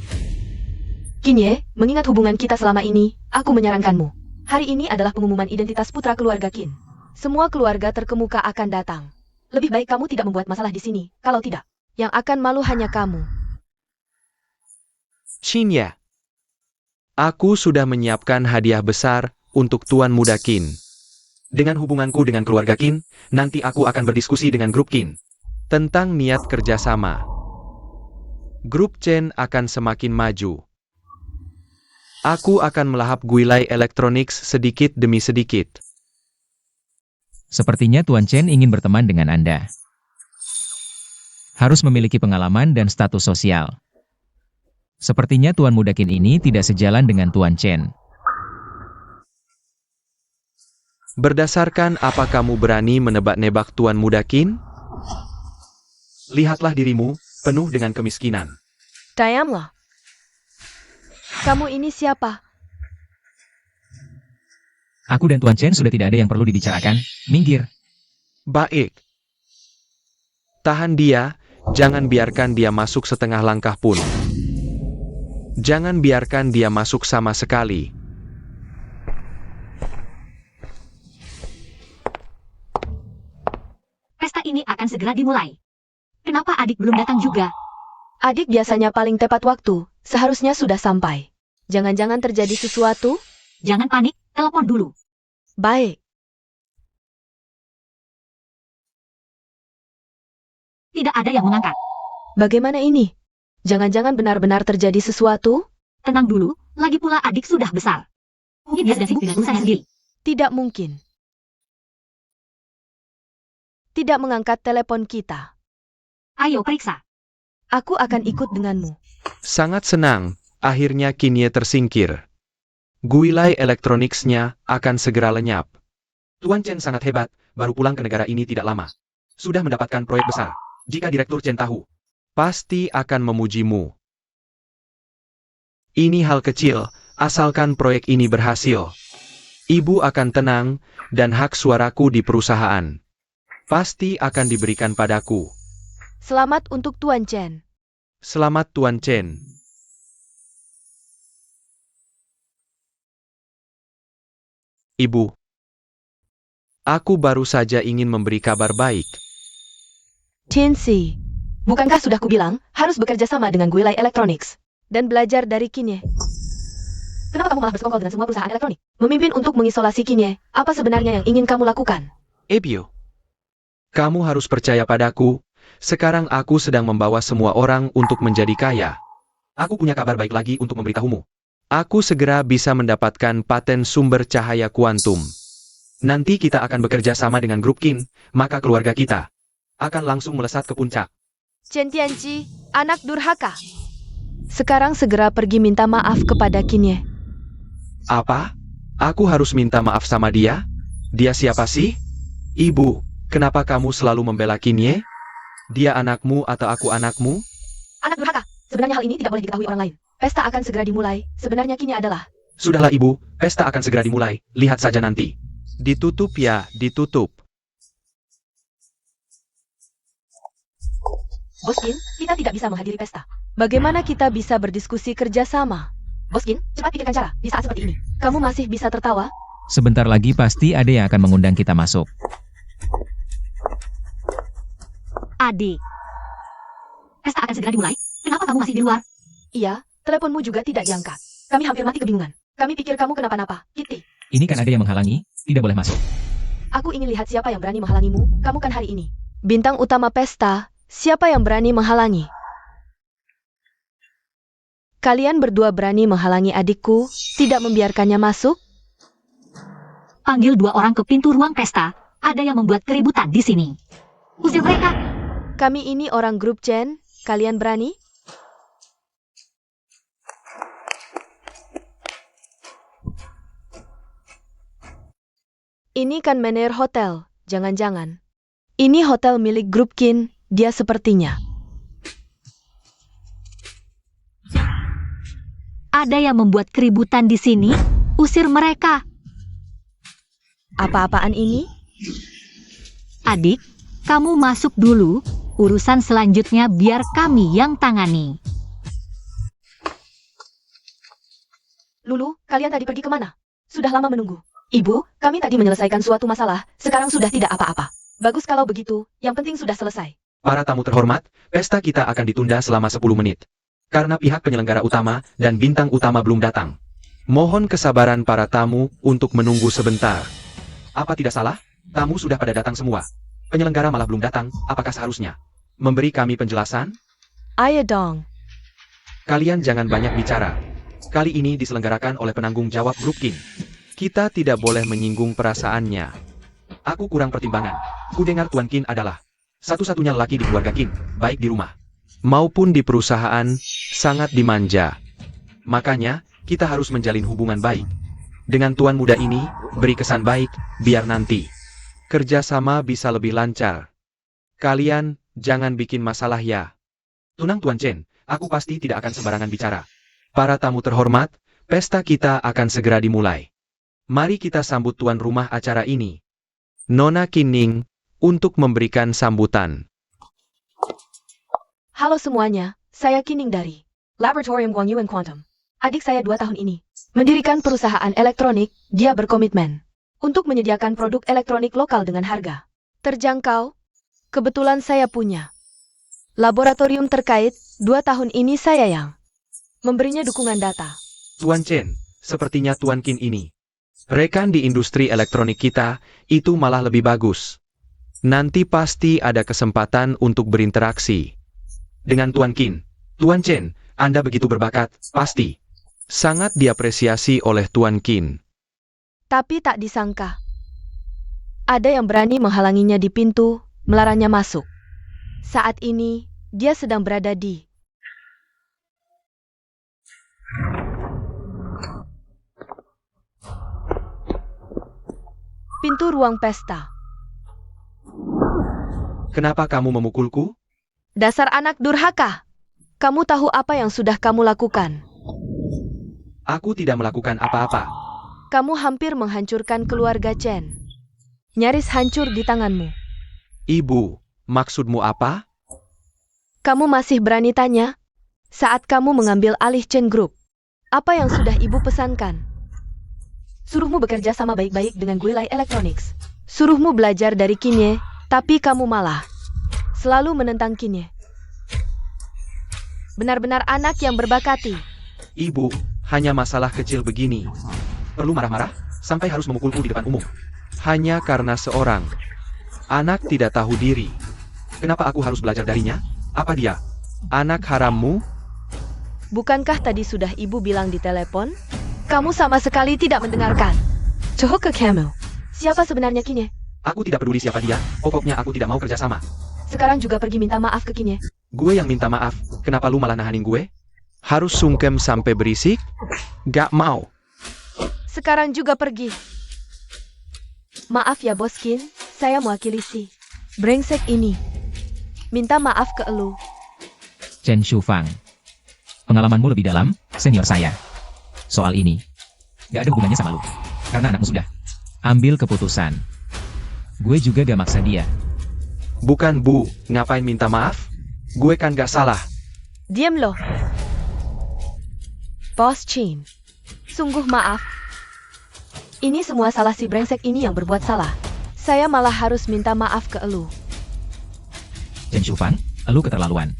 Qinye, mengingat hubungan kita selama ini, aku menyarankanmu. Hari ini adalah pengumuman identitas putra keluarga Qin. Semua keluarga terkemuka akan datang. Lebih baik kamu tidak membuat masalah di sini. Kalau tidak, yang akan malu hanya kamu. Qinye. Aku sudah menyiapkan hadiah besar untuk Tuan Muda Qin. Dengan hubunganku dengan keluarga Qin, nanti aku akan berdiskusi dengan grup Qin tentang niat kerjasama. Grup Chen akan semakin maju. Aku akan melahap Guilai Electronics sedikit demi sedikit. Sepertinya Tuan Chen ingin berteman dengan Anda. Harus memiliki pengalaman dan status sosial. Sepertinya Tuan Muda Qin ini tidak sejalan dengan Tuan Chen. Berdasarkan apa kamu berani menebak-nebak Tuan Muda Qin? Lihatlah dirimu, penuh dengan kemiskinan. Diamlah. Kamu ini siapa? Aku dan Tuan Chen sudah tidak ada yang perlu dibicarakan. Minggir. Baik. Tahan dia, jangan biarkan dia masuk setengah langkah pun. Jangan biarkan dia masuk sama sekali. Pesta ini akan segera dimulai. Kenapa adik belum datang juga? Adik biasanya paling tepat waktu, seharusnya sudah sampai. Jangan-jangan terjadi sesuatu? Jangan panik, telepon dulu. Baik. Tidak ada yang mengangkat. Bagaimana ini? Jangan-jangan benar-benar terjadi sesuatu? Tenang dulu, lagi pula adik sudah besar. Mungkin dia sedang sibuk dengan urusannya sendiri. Tidak mungkin. Tidak mengangkat telepon kita. Ayo periksa. Aku akan ikut denganmu. Sangat senang, akhirnya Qinye tersingkir. Guilai Electronics-nya akan segera lenyap. Tuan Chen sangat hebat, baru pulang ke negara ini tidak lama. Sudah mendapatkan proyek besar. Jika Direktur Chen tahu, pasti akan memujimu. Ini hal kecil, asalkan proyek ini berhasil. Ibu akan tenang, dan hak suaraku di perusahaan pasti akan diberikan padaku. Selamat untuk Tuan Chen. Selamat Tuan Chen. Ibu, aku baru saja ingin memberi kabar baik. Tianxi, Bukankah sudah kubilang, harus bekerja sama dengan Guilai Electronics dan belajar dari Kinye? Kenapa kamu malah bersekongkol dengan semua perusahaan elektronik? Memimpin untuk mengisolasi Kinye, apa sebenarnya yang ingin kamu lakukan? Ebio, kamu harus percaya padaku. Sekarang aku sedang membawa semua orang untuk menjadi kaya. Aku punya kabar baik lagi untuk memberitahumu. Aku segera bisa mendapatkan paten sumber cahaya kuantum. Nanti kita akan bekerja sama dengan grup Qin, maka keluarga kita akan langsung melesat ke puncak. Chen Tianji, anak durhaka. Sekarang segera pergi minta maaf kepada Kinye. Apa? Aku harus minta maaf sama dia? Dia siapa sih? Ibu, kenapa kamu selalu membela Kinye? Dia anakmu atau aku anakmu? Anak durhaka, sebenarnya hal ini tidak boleh diketahui orang lain. Pesta akan segera dimulai, sebenarnya Kinye adalah... Sudahlah ibu, pesta akan segera dimulai, lihat saja nanti. Ditutup ya, ditutup. Bos Qin, kita tidak bisa menghadiri pesta. Bagaimana kita bisa berdiskusi kerjasama? Bos Qin, cepat pikirkan cara, di saat seperti ini. Kamu masih bisa tertawa? Sebentar lagi pasti ada yang akan mengundang kita masuk. Adik. Pesta akan segera dimulai. Kenapa kamu masih di luar? Iya, teleponmu juga tidak diangkat. Kami hampir mati kebingungan. Kami pikir kamu kenapa-napa, Kitty. Ini kan ada yang menghalangi, tidak boleh masuk. Aku ingin lihat siapa yang berani menghalangimu, kamu kan hari ini. Bintang utama pesta, siapa yang berani menghalangi? Kalian berdua berani menghalangi adikku, tidak membiarkannya masuk? Panggil 2 orang ke pintu ruang pesta. Ada yang membuat keributan di sini. Usir mereka. Kami ini orang grup Chen, kalian berani? Ini kan Mener Hotel, jangan-jangan. Ini hotel milik grup Qin, dia sepertinya. Ada yang membuat keributan di sini. Usir mereka. Apa-apaan ini? Adik, kamu masuk dulu. Urusan selanjutnya biar kami yang tangani. Lulu, kalian tadi pergi kemana? Sudah lama menunggu. Ibu, kami tadi menyelesaikan suatu masalah, sekarang sudah tidak apa-apa. Bagus kalau begitu, yang penting sudah selesai. Para tamu terhormat, pesta kita akan ditunda selama 10 menit. Karena pihak penyelenggara utama dan bintang utama belum datang. Mohon kesabaran para tamu untuk menunggu sebentar. Apa tidak salah? Tamu sudah pada datang semua. Penyelenggara malah belum datang, apakah seharusnya memberi kami penjelasan? Ayo dong. Kalian jangan banyak bicara. Kali ini diselenggarakan oleh penanggung jawab grup Qin. Kita tidak boleh menyinggung perasaannya. Aku kurang pertimbangan. Kudengar Tuan Qin adalah satu-satunya lelaki di keluarga Qin, baik di rumah maupun di perusahaan, sangat dimanja. Makanya, kita harus menjalin hubungan baik. Dengan tuan muda ini, beri kesan baik, biar nanti kerjasama bisa lebih lancar. Kalian, jangan bikin masalah ya. Tunang Tuan Chen, aku pasti tidak akan sembarangan bicara. Para tamu terhormat, pesta kita akan segera dimulai. Mari kita sambut tuan rumah acara ini, Nona Qining, untuk memberikan sambutan. Halo semuanya, saya Qining dari Laboratorium Guangyuan Quantum. Adik saya 2 tahun ini mendirikan perusahaan elektronik, dia berkomitmen untuk menyediakan produk elektronik lokal dengan harga terjangkau. Kebetulan saya punya laboratorium terkait, 2 tahun ini saya yang memberinya dukungan data. Tuan Chen, sepertinya Tuan Qin ini rekan di industri elektronik kita, itu malah lebih bagus. Nanti pasti ada kesempatan untuk berinteraksi dengan Tuan Qin. Tuan Chen, Anda begitu berbakat, pasti sangat diapresiasi oleh Tuan Qin. Tapi tak disangka, ada yang berani menghalanginya di pintu, melarangnya masuk. Saat ini, dia sedang berada di pintu ruang pesta. Kenapa kamu memukulku? Dasar anak durhaka. Kamu tahu apa yang sudah kamu lakukan? Aku tidak melakukan apa-apa. Kamu hampir menghancurkan keluarga Chen. Nyaris hancur di tanganmu. Ibu, maksudmu apa? Kamu masih berani tanya? Saat kamu mengambil alih Chen Group, apa yang sudah ibu pesankan? Suruhmu bekerja sama baik-baik dengan Guilai Electronics. Suruhmu belajar dari Kinye, tapi kamu malah selalu menentang Kinye. Benar-benar anak yang berbakati. Ibu, hanya masalah kecil begini. Perlu marah-marah, sampai harus memukulku di depan umum. Hanya karena seorang anak tidak tahu diri. Kenapa aku harus belajar darinya? Apa dia anak harammu? Bukankah tadi sudah ibu bilang di telepon? Kamu sama sekali tidak mendengarkan. Coho ke kamu. Siapa sebenarnya Kinye? Aku tidak peduli siapa dia, pokoknya aku tidak mau kerjasama. Sekarang juga pergi minta maaf ke Kinye. Gue yang minta maaf, kenapa lu malah nahanin gue? Harus sungkem sampai berisik? Gak mau. Sekarang juga pergi. Maaf ya Boskin, saya mewakili si brengsek ini. Minta maaf ke elu. Chen Shufang. Pengalamanmu lebih dalam, senior saya. Soal ini, gak ada hubungannya sama lu. Karena anakmu sudah ambil keputusan. Gue juga gak maksa dia. Bukan Bu, ngapain minta maaf? Gue kan gak salah. Diam loh. Bos Chin. Sungguh maaf. Ini semua salah si brengsek ini yang berbuat salah. Saya malah harus minta maaf ke elu. Chen Shufang, lu keterlaluan.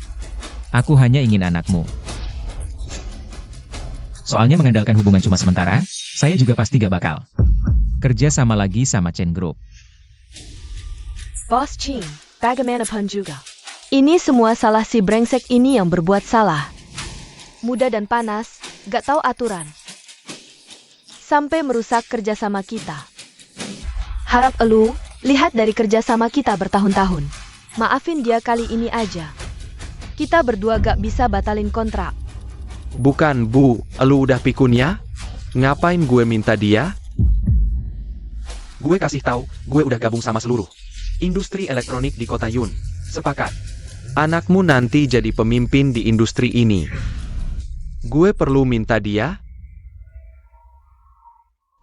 Aku hanya ingin anakmu. Soalnya mengandalkan hubungan cuma sementara, saya juga pasti gak bakal kerja sama lagi sama Chen Group. Bos Chin, bagaimanapun juga. Ini semua salah si brengsek ini yang berbuat salah. Muda dan panas, gak tahu aturan. Sampai merusak kerjasama kita. Harap elu, lihat dari kerjasama kita bertahun-tahun. Maafin dia kali ini aja. Kita berdua gak bisa batalin kontrak. Bukan Bu, lu udah pikun ya? Ngapain gue minta dia? Gue kasih tahu, gue udah gabung sama seluruh industri elektronik di kota Yun. Sepakat. Anakmu nanti jadi pemimpin di industri ini. Gue perlu minta dia?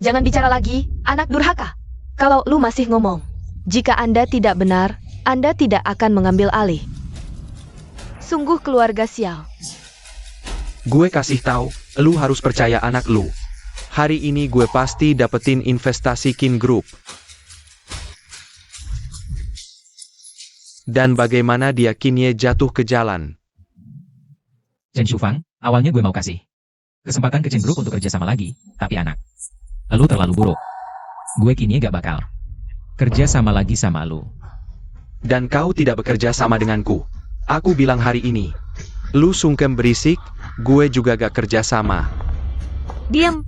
Jangan bicara lagi, anak durhaka. Kalau lu masih ngomong, jika Anda tidak benar, Anda tidak akan mengambil alih. Sungguh keluarga sial. Gue kasih tahu, lu harus percaya anak lu. Hari ini gue pasti dapetin investasi Kin Group. Dan bagaimana dia Kinye jatuh ke jalan. Chen Shufang, awalnya gue mau kasih kesempatan ke Chen Group untuk kerja sama lagi, tapi anak, lu terlalu buruk. Gue kini gak bakal kerja sama lagi sama lu. Dan kau tidak bekerja sama denganku. Aku bilang hari ini. Lu sungkem berisik, gue juga gak kerja sama. Diam.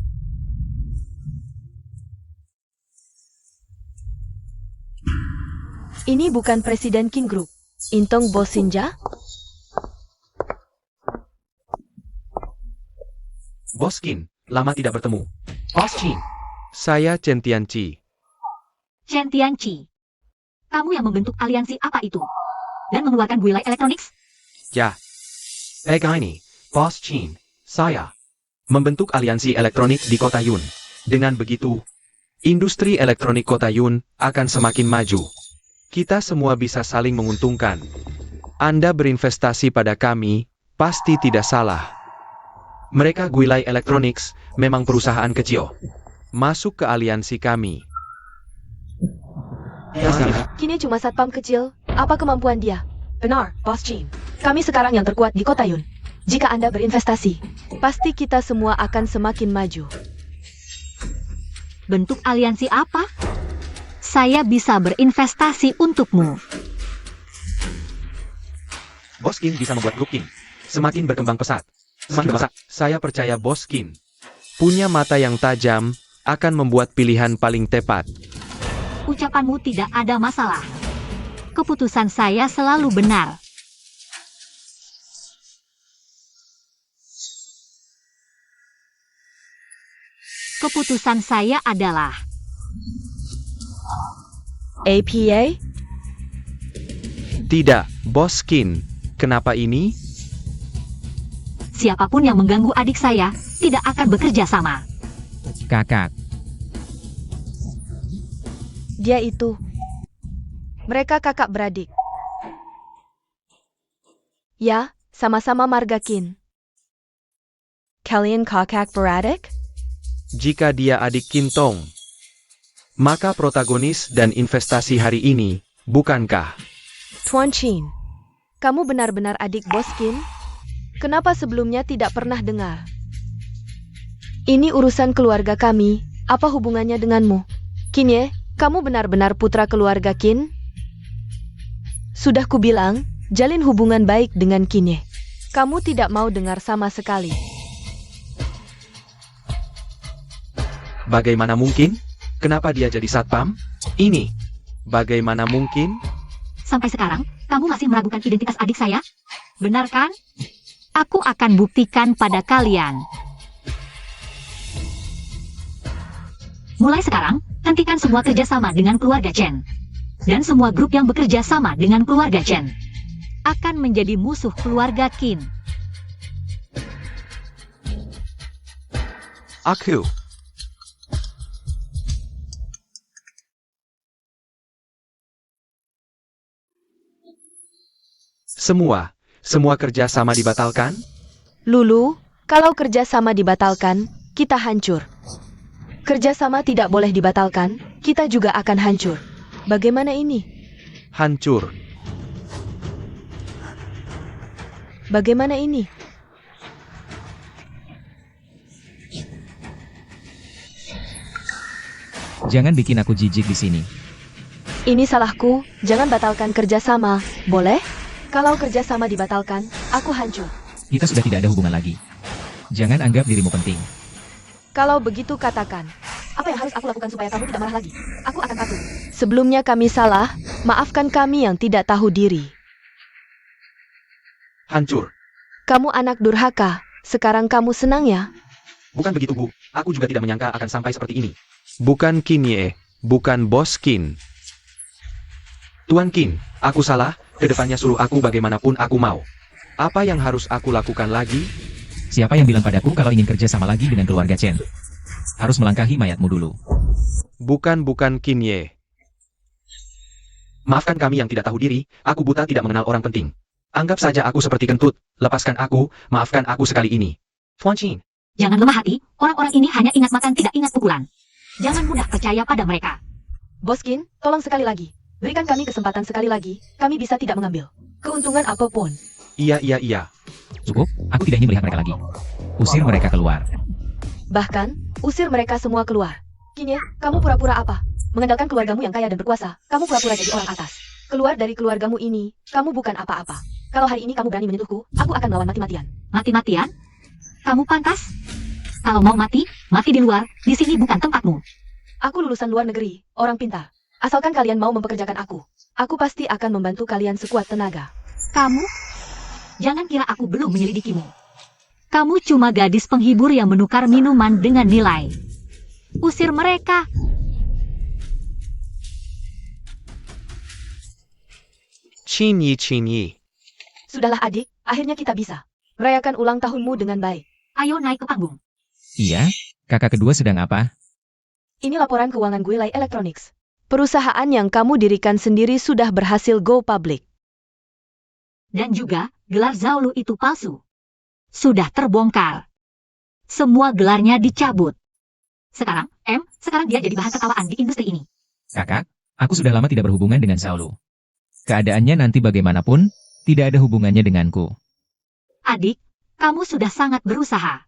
Ini bukan Presiden King Group. Intong Bos Sinja? Bos Kin, lama tidak bertemu. Bos Chin. Saya Chen Tianqi. Chen Tianqi. Kamu yang membentuk aliansi apa itu? Dan mengeluarkan Guilai Electronics? Ya. Ini, Bos Chin. Saya membentuk aliansi elektronik di kota Yun. Dengan begitu, industri elektronik kota Yun akan semakin maju. Kita semua bisa saling menguntungkan. Anda berinvestasi pada kami, pasti tidak salah. Mereka Guilai Electronics memang perusahaan kecil. Masuk ke aliansi kami. Kini cuma satpam kecil. Apa kemampuan dia? Benar, Bos Chin. Kami sekarang yang terkuat di kota Yun. Jika Anda berinvestasi, pasti kita semua akan semakin maju. Bentuk aliansi apa? Saya bisa berinvestasi untukmu. Bos Kin bisa membuat grup Kin semakin berkembang pesat. Semakin pesat. Saya percaya Bos Kin punya mata yang tajam, akan membuat pilihan paling tepat. Ucapanmu tidak ada masalah. Keputusan saya selalu benar. Keputusan saya adalah APA? Tidak, Bos Kin. Kenapa ini? siapapun yang mengganggu adik saya tidak akan bekerja sama. Kakak. Dia itu. Mereka kakak beradik. Ya, sama-sama marga Kin. Kalian kakak beradik? Jika dia adik Kintong, maka protagonis dan investasi hari ini, bukankah? Tuan Chin, kamu benar-benar adik Bos Kin? Kenapa sebelumnya tidak pernah dengar? Ini urusan keluarga kami, apa hubungannya denganmu? Kinye, kamu benar-benar putra keluarga Qin? Sudah kubilang, jalin hubungan baik dengan Kinye. Kamu tidak mau dengar sama sekali. Bagaimana mungkin? Kenapa dia jadi satpam? Ini. Bagaimana mungkin? Sampai sekarang, kamu masih meragukan identitas adik saya? Benar kan? Aku akan buktikan pada kalian. Mulai sekarang, hentikan semua kerjasama dengan keluarga Chen. Dan semua grup yang bekerja sama dengan keluarga Chen akan menjadi musuh keluarga Qin. Aku. Semua kerja sama dibatalkan? Lulu, kalau kerjasama dibatalkan, kita hancur. Kerjasama tidak boleh dibatalkan, kita juga akan hancur. Bagaimana ini? Hancur. Bagaimana ini? Jangan bikin aku jijik di sini. Ini salahku, jangan batalkan kerjasama, boleh? Kalau kerjasama dibatalkan, aku hancur. Kita sudah tidak ada hubungan lagi. Jangan anggap dirimu penting. Kalau begitu katakan, apa yang harus aku lakukan supaya kamu tidak marah lagi? Aku akan patuh. Sebelumnya kami salah, maafkan kami yang tidak tahu diri. Hancur. Kamu anak durhaka, sekarang kamu senang ya? Bukan begitu, Bu. Aku juga tidak menyangka akan sampai seperti ini. Bukan Kinye, bukan Bos Qin. Tuan Qin, aku salah, kedepannya suruh aku bagaimanapun aku mau. Apa yang harus aku lakukan lagi? Siapa yang bilang padaku kalau ingin kerja sama lagi dengan keluarga Chen? Harus melangkahi mayatmu dulu. Bukan Kinye. Maafkan kami yang tidak tahu diri, aku buta tidak mengenal orang penting. Anggap saja aku seperti kentut, lepaskan aku, maafkan aku sekali ini. Tuan Qin. Jangan lemah hati, orang-orang ini hanya ingat makan tidak ingat pukulan. Jangan mudah percaya pada mereka. Bos Qin, tolong sekali lagi. Berikan kami kesempatan sekali lagi, kami bisa tidak mengambil keuntungan apapun. Iya. Cukup, aku tidak ingin melihat mereka lagi. Usir mereka keluar. Bahkan, usir mereka semua keluar. Kinye, kamu pura-pura apa? Mengandalkan keluargamu yang kaya dan berkuasa, kamu pura-pura jadi orang atas. Keluar dari keluargamu ini, kamu bukan apa-apa. Kalau hari ini kamu berani menyentuhku, aku akan melawan mati-matian. Mati-matian? Kamu pantas? Kalau mau mati, mati di luar, di sini bukan tempatmu. Aku lulusan luar negeri, orang pintar. Asalkan kalian mau mempekerjakan aku pasti akan membantu kalian sekuat tenaga. Kamu? Jangan kira aku belum menyelidikimu. Kamu cuma gadis penghibur yang menukar minuman dengan nilai. Usir mereka. Cinyi. Sudahlah adik, akhirnya kita bisa merayakan ulang tahunmu dengan baik. Ayo naik ke panggung. Iya, kakak kedua sedang apa? Ini laporan keuangan Guilai Electronics. Perusahaan yang kamu dirikan sendiri sudah berhasil go public. Dan juga, gelar Zhao itu palsu. Sudah terbongkar. Semua gelarnya dicabut. Sekarang dia jadi bahan tertawaan di industri ini. Kakak, aku sudah lama tidak berhubungan dengan Saulu. Keadaannya nanti bagaimanapun, tidak ada hubungannya denganku. Adik, kamu sudah sangat berusaha.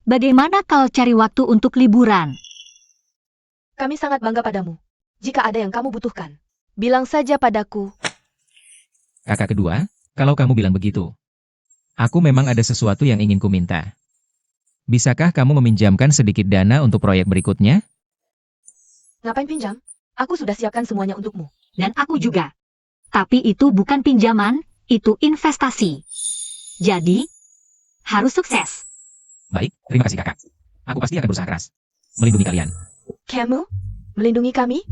Bagaimana kau cari waktu untuk liburan? Kami sangat bangga padamu. Jika ada yang kamu butuhkan, bilang saja padaku. Kakak kedua, kalau kamu bilang begitu. Aku memang ada sesuatu yang ingin ku minta. Bisakah kamu meminjamkan sedikit dana untuk proyek berikutnya? Ngapain pinjam? Aku sudah siapkan semuanya untukmu. Dan aku juga. Tapi itu bukan pinjaman, itu investasi. Jadi, harus sukses. Baik, terima kasih kakak. Aku pasti akan berusaha keras. Melindungi kalian. Kamu? Melindungi kami?